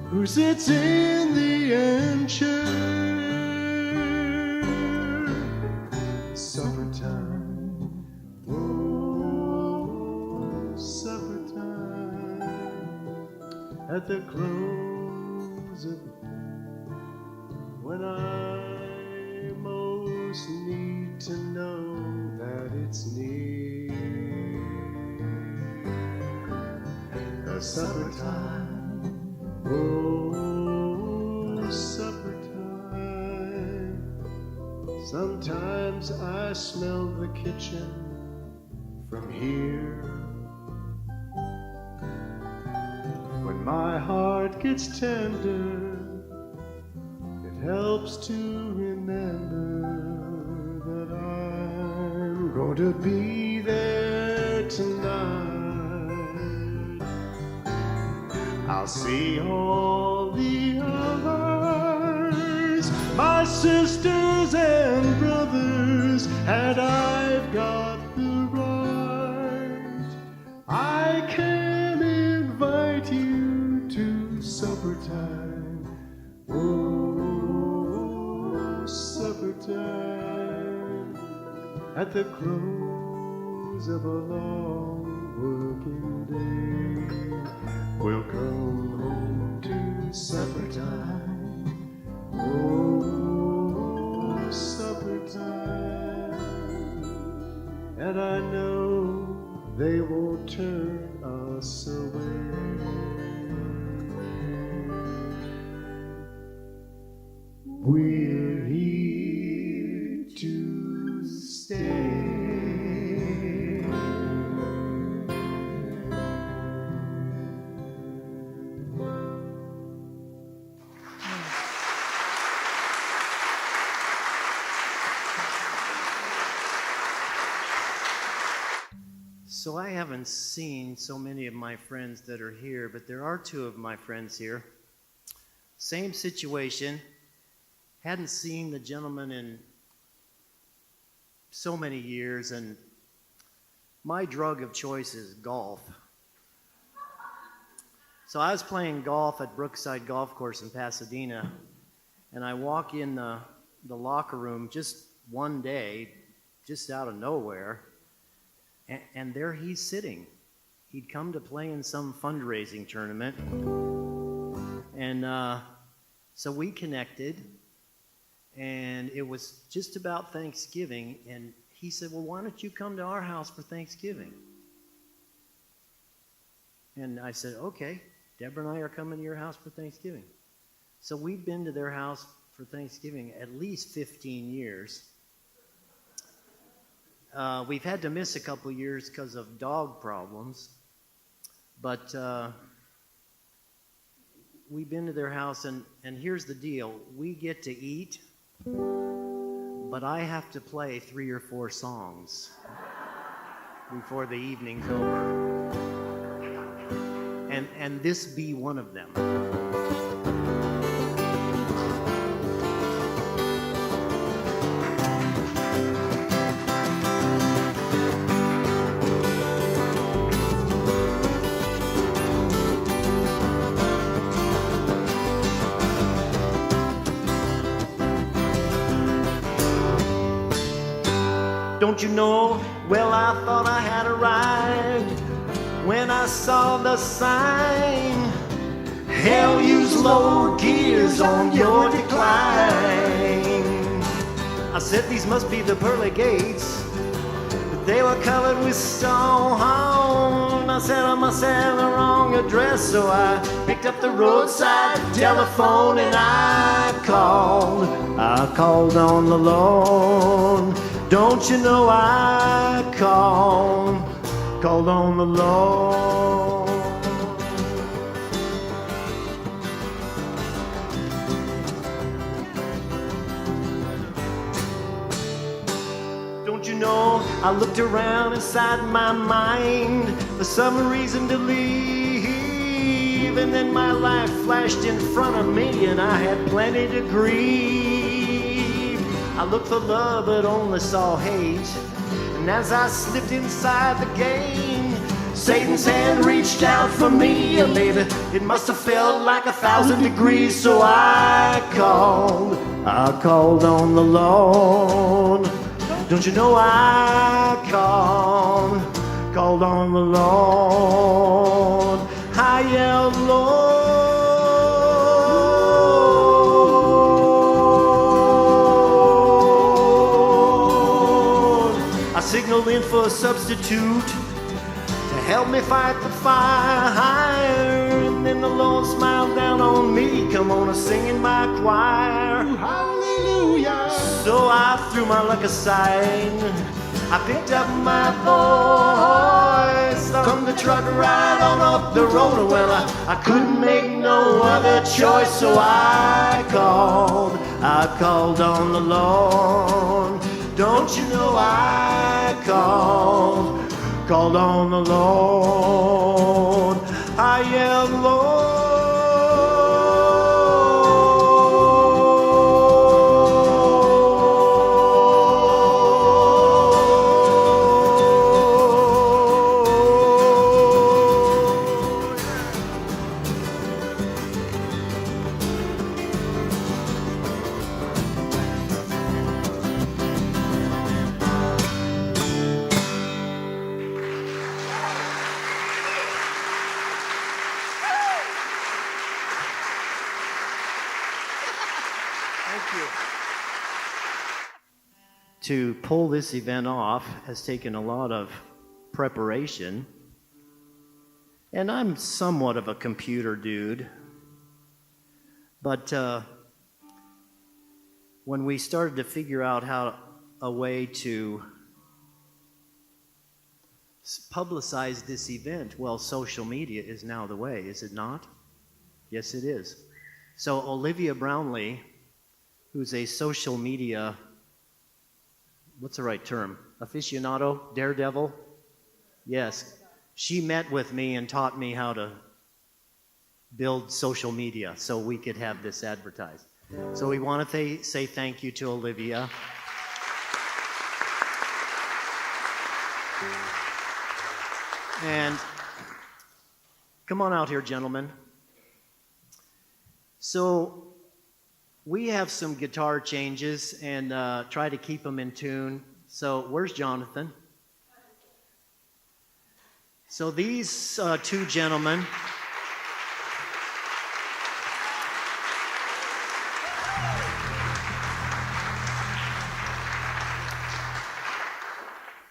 [SPEAKER 7] who sits in the end chair. Supper time, oh, supper time, at the close of when I most need to know that it's near. The supper time, oh, supper time. Sometimes I smell the kitchen from here. When my heart gets tender, it helps to remember that I'm going to be there tonight. I'll see all the others, my sisters and brothers, and I've got the right. I can invite you to supper time, oh, supper time, at the close of a long working day. We'll come home to supper time, oh, supper time, and I know they won't turn us away. We're here to stay.
[SPEAKER 1] So I haven't seen so many of my friends that are here, but there are two of my friends here. Same situation. Hadn't seen the gentleman in so many years, and my drug of choice is golf. So I was playing golf at Brookside Golf Course in Pasadena, and I walk in the locker room just one day, just out of nowhere, and there he's sitting. He'd come to play in some fundraising tournament, And so we connected, and it was just about Thanksgiving, and he said, well, why don't you come to our house for Thanksgiving? And I said, okay, Deborah and I are coming to your house for Thanksgiving. So we've been to their house for Thanksgiving at least 15 years. We've had to miss a couple years because of dog problems, but we've been to their house, and here's the deal. We get to eat, but I have to play 3 or 4 songs before the evening's over. And this be one of them. Don't you know? Well, I thought I had arrived when I saw the sign. Hell, use lower gears on your decline. I said these must be the pearly gates, but they were covered with stone. I said I must have the wrong address, so I picked up the roadside telephone and I called on the Lord. Don't you know I called on the Lord. Don't you know I looked around inside my mind for some reason to leave, and then my life flashed in front of me and I had plenty to grieve. I looked for love but only saw hate, and as I slipped inside the game, Satan's hand reached out for me, and baby, it must have felt like 1,000 degrees. So I called on the Lord. Don't you know I called on the Lord. I yelled, Lord. Signaled in for a substitute to help me fight the fire, and then the Lord smiled down on me. Come on, sing in my choir. Hallelujah. So I threw my luck aside. I picked up my voice, thumbed the truck right on up the road. Well, I couldn't make no other choice, so I called on the Lord. Don't you know I called on the Lord. I yelled, Lord. To pull this event off has taken a lot of preparation, and I'm somewhat of a computer dude, but when we started to figure out a way to publicize this event, well, social media is now the way, is it not? Yes, it is. So Olivia Brownlee, who's a social media, what's the right term? Aficionado? Daredevil? Yes. She met with me and taught me how to build social media so we could have this advertised. So we want to say thank you to Olivia. And come on out here, gentlemen. So we have some guitar changes and try to keep them in tune. So where's Jonathan? So these two gentlemen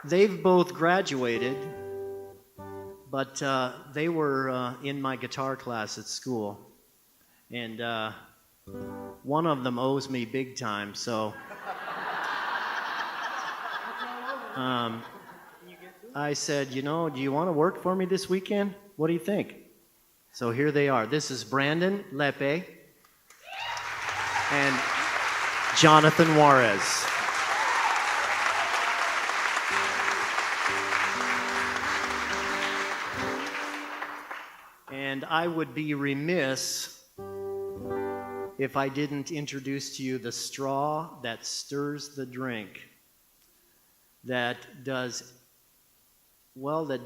[SPEAKER 1] They've both graduated, but they were in my guitar class at school. And one of them owes me big time, so I said, do you want to work for me this weekend? What do you think? So here they are. This is Brandon Lepe and Jonathan Juarez. And I would be remiss if I didn't introduce to you the straw that stirs the drink, that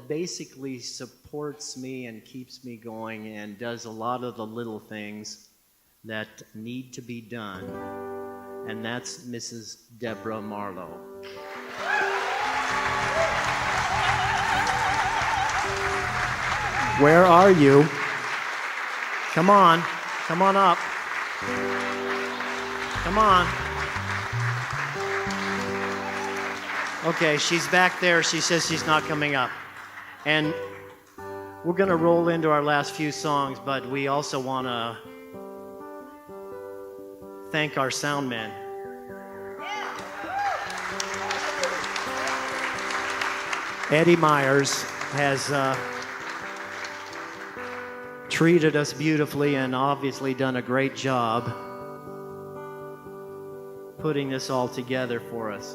[SPEAKER 1] basically supports me and keeps me going and does a lot of the little things that need to be done. And that's Mrs. Deborah Marlowe. Where are you? Come on up. Come on. Okay, she's back there. She says she's not coming up. And we're going to roll into our last few songs, but we also want to thank our sound man. Eddie Myers has treated us beautifully and obviously done a great job putting this all together for us.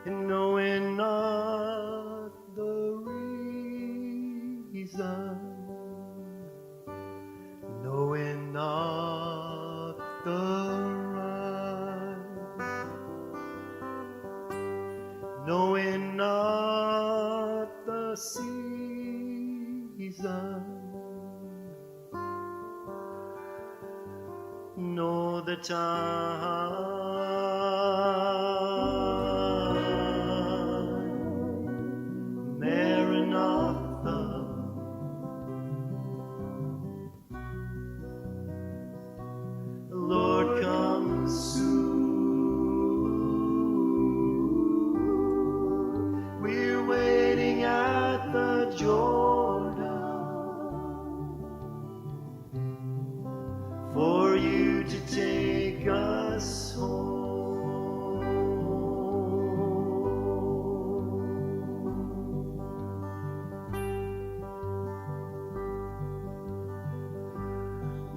[SPEAKER 1] And knowing not the reason, knowing not the right, knowing not the season, nor the time. Maranatha, Lord, come soon. We're waiting at the Jordan for you to take us home.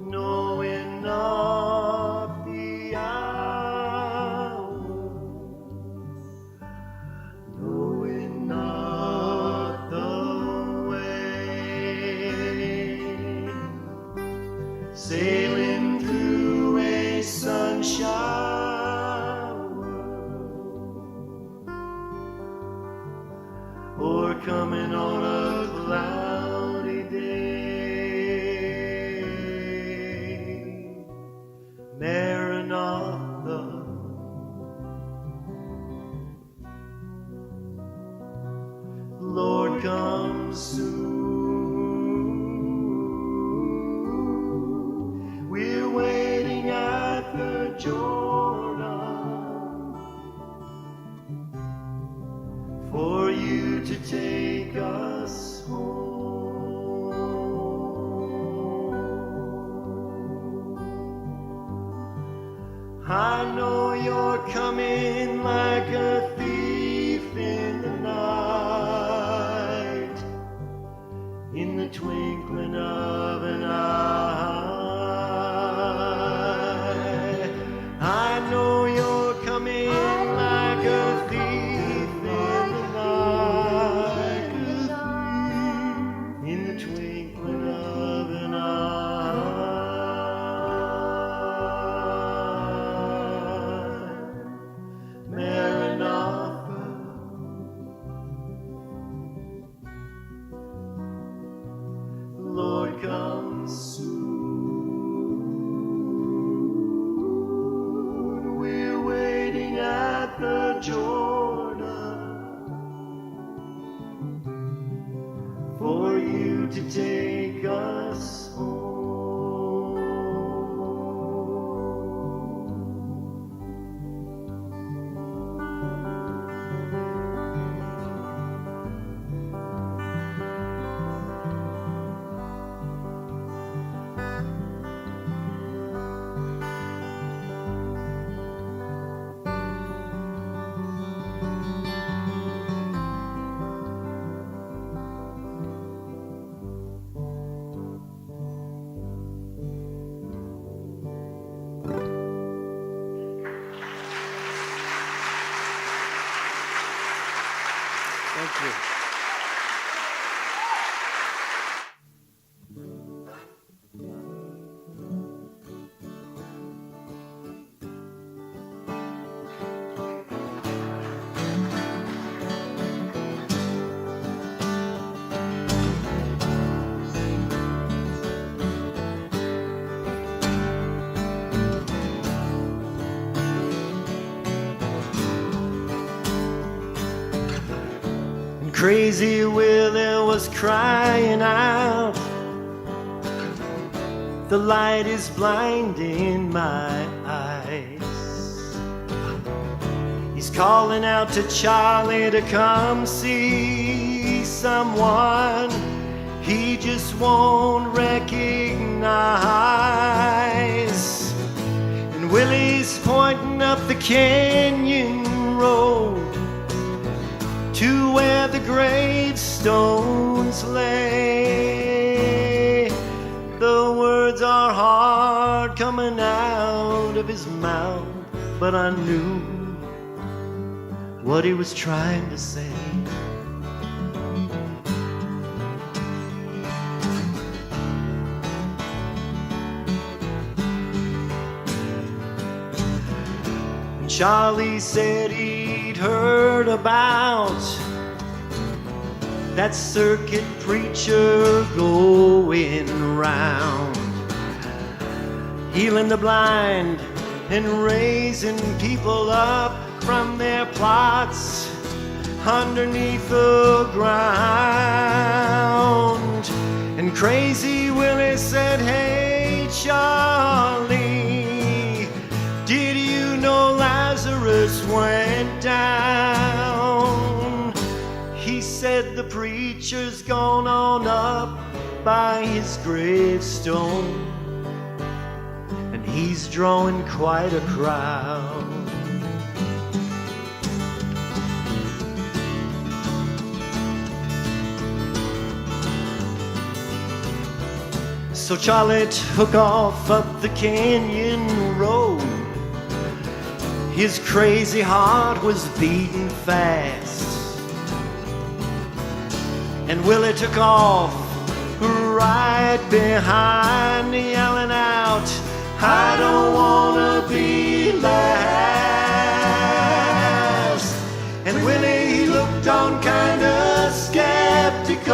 [SPEAKER 1] Knowing not the hour, knowing not the way, sailing through a sunshine or coming on a cloudy day. Maranatha, Lord, come soon. We're waiting at the Jordan for you to take us home. I know you're coming like a thief in the night, in the twinkling of an eye. I know you're coming like a thief in the night, in the twinkling of an eye. Crazy Willie was crying out, the light is blinding my eyes. He's calling out to Charlie to come see someone he just won't recognize. And Willie's pointing up the canyon road to where the gravestones lay. The words are hard coming out of his mouth, but I knew what he was trying to say. And Charlie said he'd heard about that circuit preacher going round, healing the blind and raising people up from their plots underneath the ground. And Crazy Willie said, "Hey Charlie, did you know Lazarus went down?" He said, "The preacher's gone on up by his gravestone, and he's drawing quite a crowd." So Charlie took off up the canyon road. His crazy heart was beating fast. And Willie took off right behind, yelling out, "I don't wanna be last." And Willie, he looked on kinda skeptical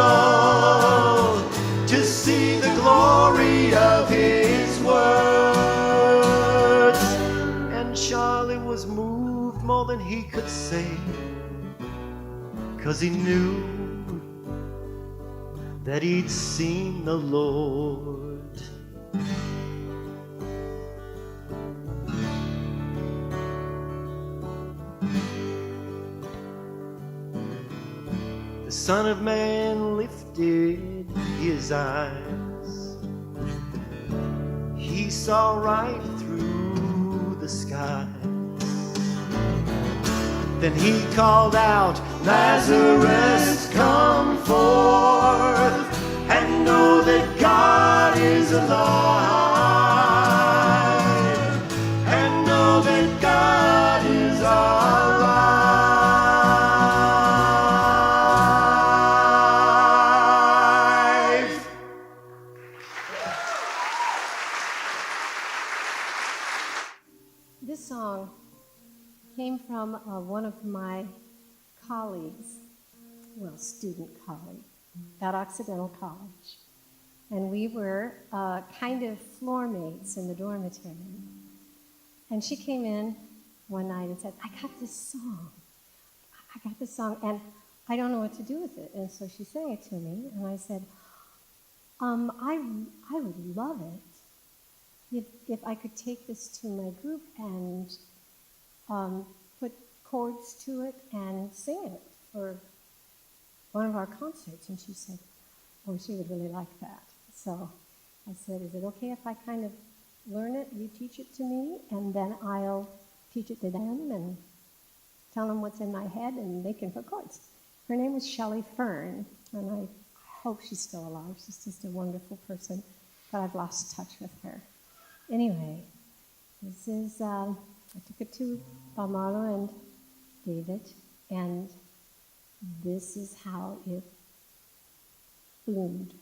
[SPEAKER 1] to see the glory of his words. And Charlie was moved more than he could say, 'cause he knew that he'd seen the Lord. The Son of Man lifted his eyes. He saw right through the skies. Then he called out, "Lazarus, come forth and know that God is alive, and know that God is alive."
[SPEAKER 3] This song came from one of my colleagues, well, student colleague, at Occidental College. And we were kind of floor mates in the dormitory. And she came in one night and said, "I got this song, and I don't know what to do with it." And so she sang it to me, and I said, I would love it if I could take this to my group and put chords to it and sing it for one of our concerts. And she said, "Oh, she would really like that." So I said, "Is it okay if I kind of learn it, you teach it to me, and then I'll teach it to them and tell them what's in my head, and they can put chords." Her name was Shelley Fern, and I hope she's still alive. She's just a wonderful person, but I've lost touch with her. Anyway, this is, I took it to Bob Marlowe and David, and this is how it bloomed.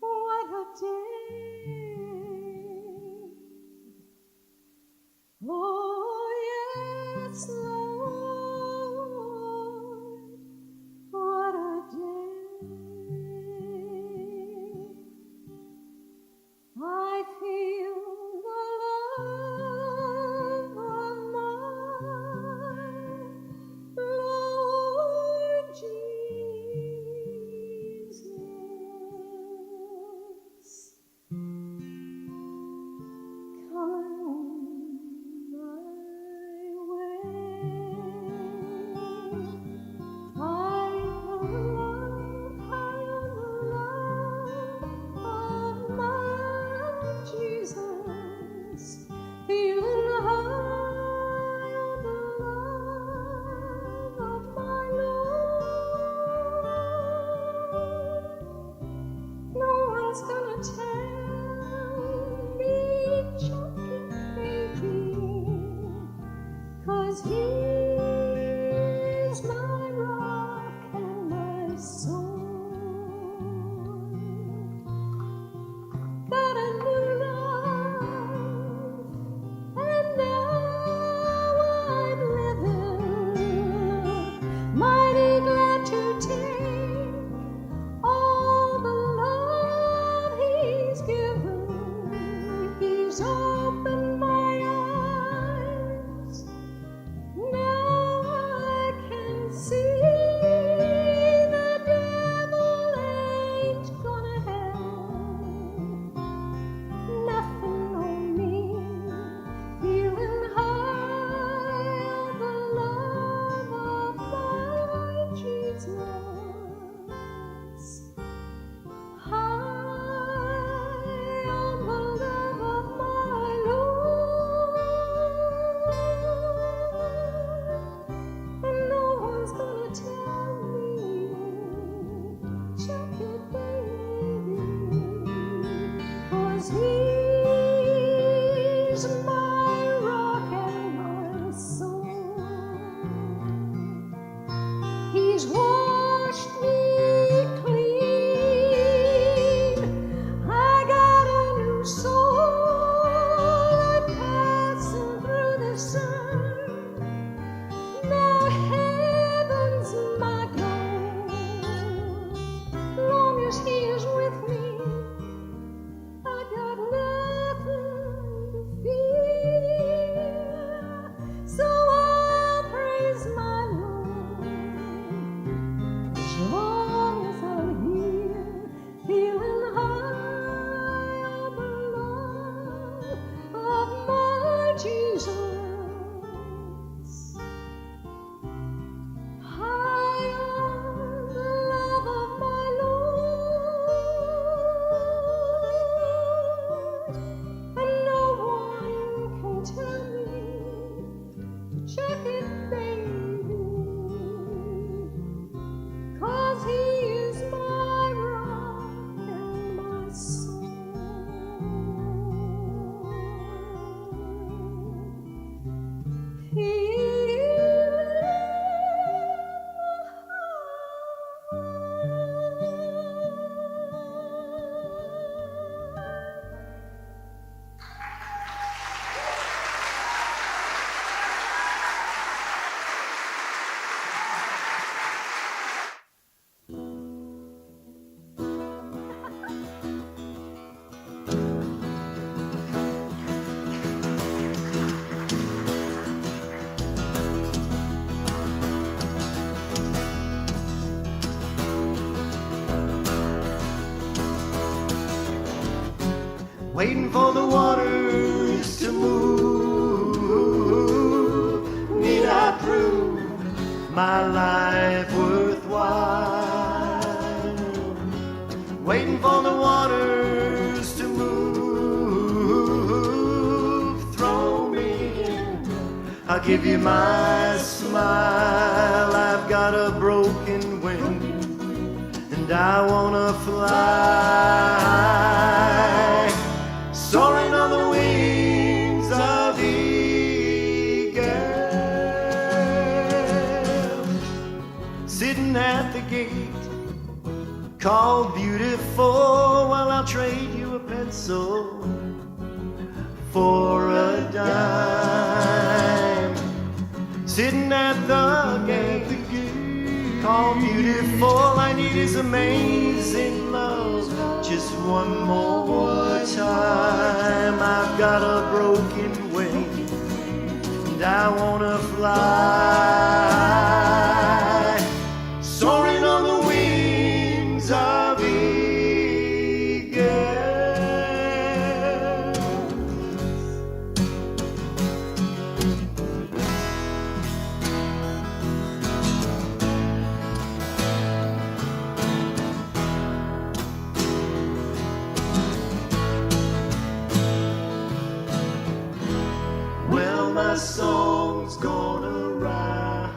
[SPEAKER 4] What a day. Oh, yes, Lord, what a day.
[SPEAKER 1] waiting for the waters to move. Need I prove my life worthwhile? Waiting for the waters to move. Throw me in, I'll give you my smile. I've got a broken wing and I wanna fly, soaring on the wings of eagle. Sitting at the gate, called beautiful, well, I'll trade you a pencil for a dime. Sitting at the gate, called beautiful, I need is amazing love. Just one more time. I've got a broken wing and I wanna fly, soaring on the wings of eagles. Well, my song's gonna rise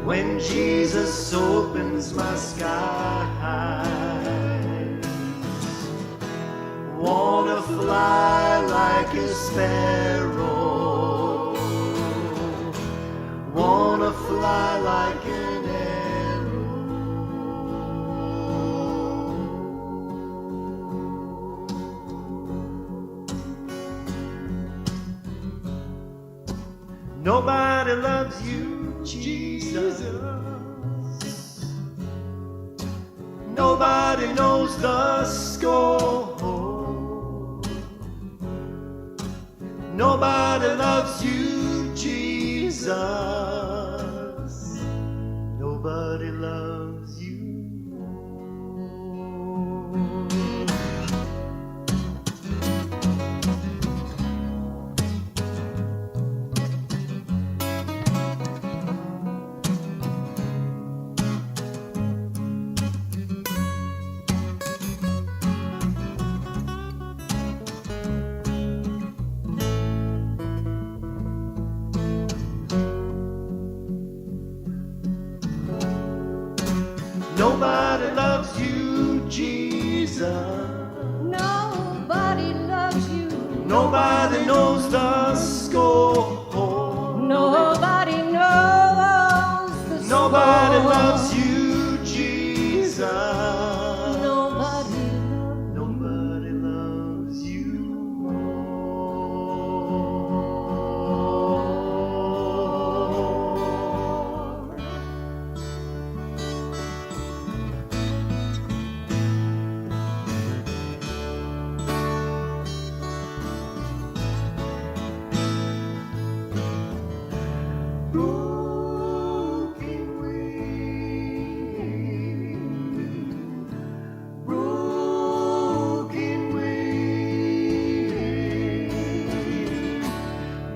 [SPEAKER 1] when Jesus opens my skies. Wanna fly like a sparrow, wanna fly like an arrow. Nobody loves you, Jesus. Nobody knows the score. Nobody loves you, Jesus. Nobody loves you. Nobody loves you, Jesus.
[SPEAKER 3] Nobody loves you.
[SPEAKER 1] Nobody knows the score.
[SPEAKER 3] Nobody knows the
[SPEAKER 1] Nobody
[SPEAKER 3] score.
[SPEAKER 1] loves you, Jesus.
[SPEAKER 3] Nobody
[SPEAKER 1] Nobody loves you more. Broken wing, broken wing,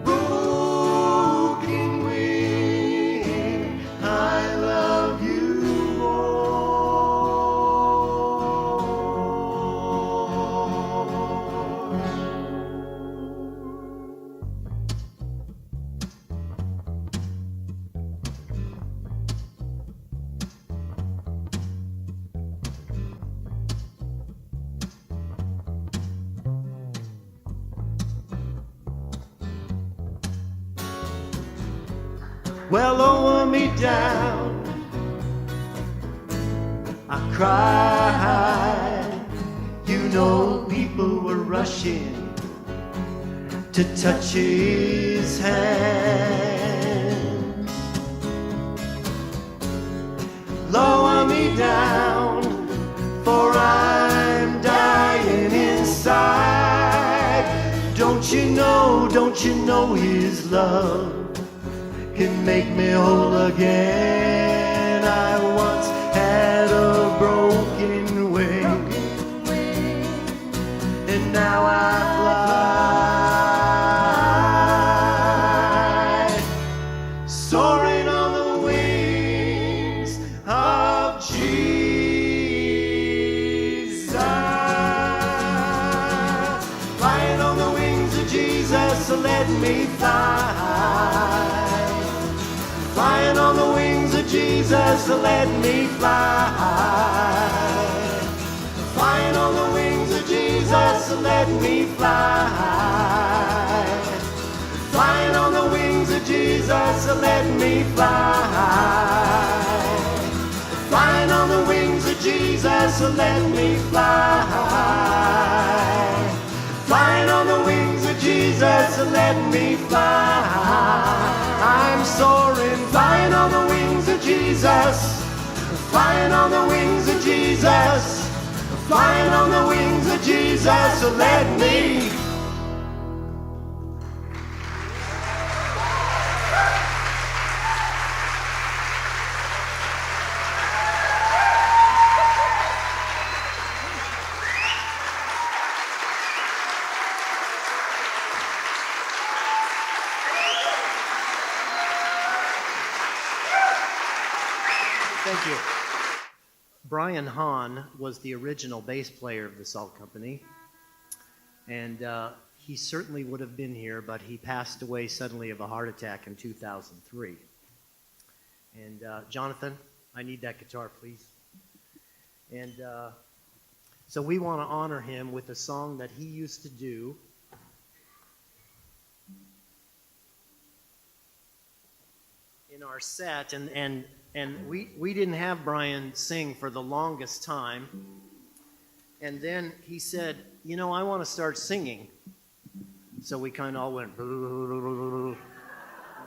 [SPEAKER 1] broken wing. I love you Well, lower me down. I cried. You know, people were rushing to touch his hand. Lower me down, for I'm dying inside. Don't you know his love can make me whole again? I once had a broken wing,
[SPEAKER 2] Jesus, let me fly. Flying on the wings of Jesus, let me fly. Flying on the wings of Jesus, let me fly. Flying on the wings of Jesus, let me fly. Flying on the wings of Jesus, let me fly. I'm soaring, flying on the wings of Jesus. Flying on the wings of Jesus. Flying on the wings of Jesus, let me.
[SPEAKER 1] Thank you. Brian Hahn was the original bass player of the Salt Company, and he certainly would have been here, but he passed away suddenly of a heart attack in 2003. And Jonathan, I need that guitar, please. And so we want to honor him with a song that he used to do. In our set, and we didn't have Brian sing for the longest time. And then he said, you know, I want to start singing. So we kind of all went,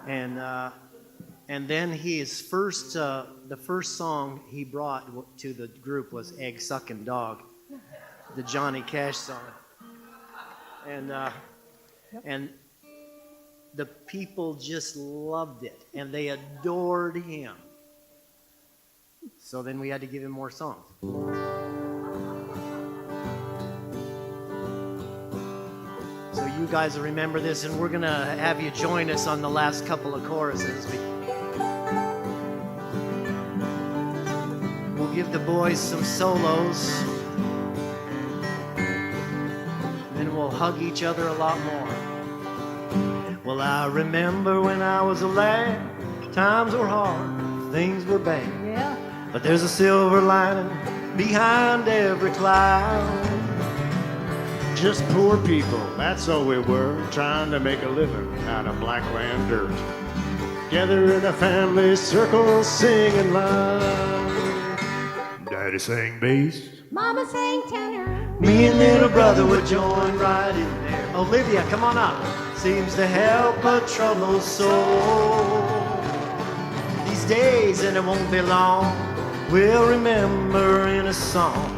[SPEAKER 1] and then his first, the first song he brought to the group was Egg Sucking Dog, the Johnny Cash song. And the people just loved it, and they adored him. So then we had to give him more songs. So you guys will remember this, and we're going to have you join us on the last couple of choruses. We'll give the boys some solos, then we'll hug each other a lot more. Well, I remember when I was a lad, times were hard, things were bad.
[SPEAKER 3] Yeah.
[SPEAKER 1] But there's a silver lining behind every cloud.
[SPEAKER 2] Just poor people, that's all we were, trying to make a living out of black land dirt. Together in a family circle, singing loud. Daddy sang bass,
[SPEAKER 3] Mama sang tenor.
[SPEAKER 1] Me and little brother would join right in there. Olivia, come on up. Seems to help a troubled soul. These days, and it won't be long, we'll remember in a song.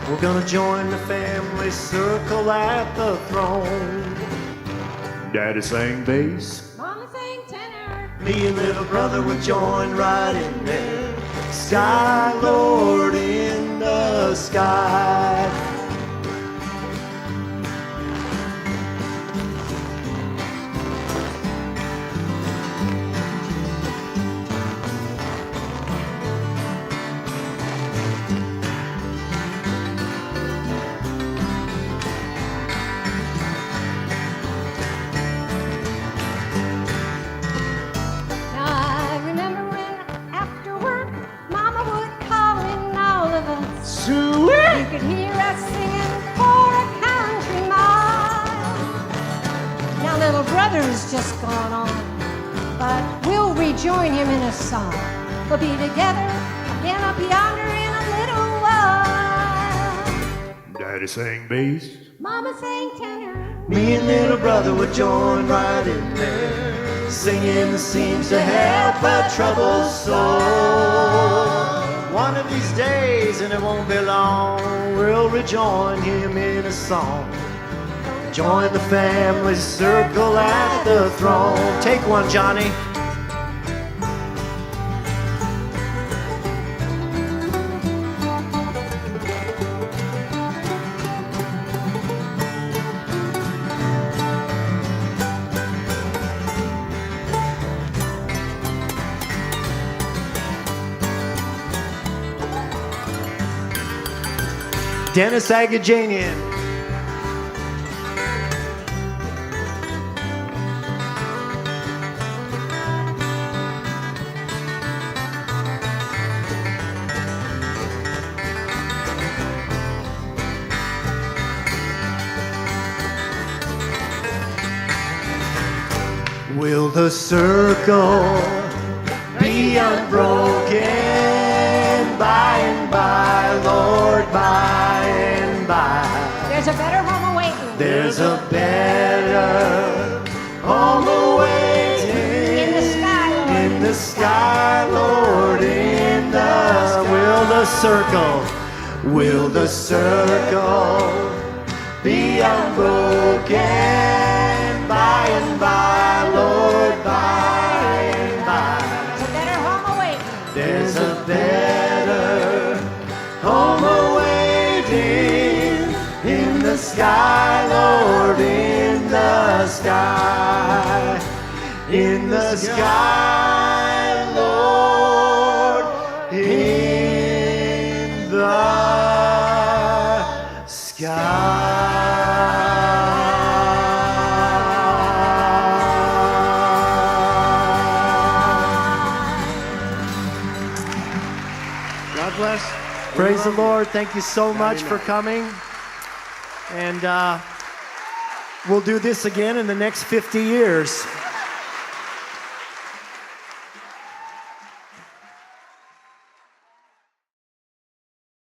[SPEAKER 1] We're gonna join the family circle at the throne.
[SPEAKER 2] Daddy sang bass,
[SPEAKER 3] Mama sang tenor.
[SPEAKER 1] Me and little brother would join right in there. Sky Lord in the sky.
[SPEAKER 3] You could hear us singing for a country mile. Now little brother's just gone on, but we'll rejoin him in a song. We'll be together again up yonder in a little while.
[SPEAKER 2] Daddy sang bass,
[SPEAKER 3] Mama sang tenor.
[SPEAKER 1] Me and little brother would join right in there, singing seems to help a troubled soul. One of these days, and it won't be long, we'll rejoin him in a song. Join the family circle at the throne. Take one, Johnny. Dennis Agajanian. circle be unbroken by and by, Lord, by and by.
[SPEAKER 3] There's a better home awaiting.
[SPEAKER 1] There's a better home awaiting
[SPEAKER 3] In the sky, Lord.
[SPEAKER 1] in the sky, Lord, in the will the circle be unbroken by and by, Lord, by and by.
[SPEAKER 3] There's a better home awaiting.
[SPEAKER 1] There's a better home awaiting in the sky, Lord, in the sky, in the sky, Lord, in the
[SPEAKER 7] God bless.
[SPEAKER 1] Praise the Lord. Thank you so much for coming. And we'll do this again in the next 50 years.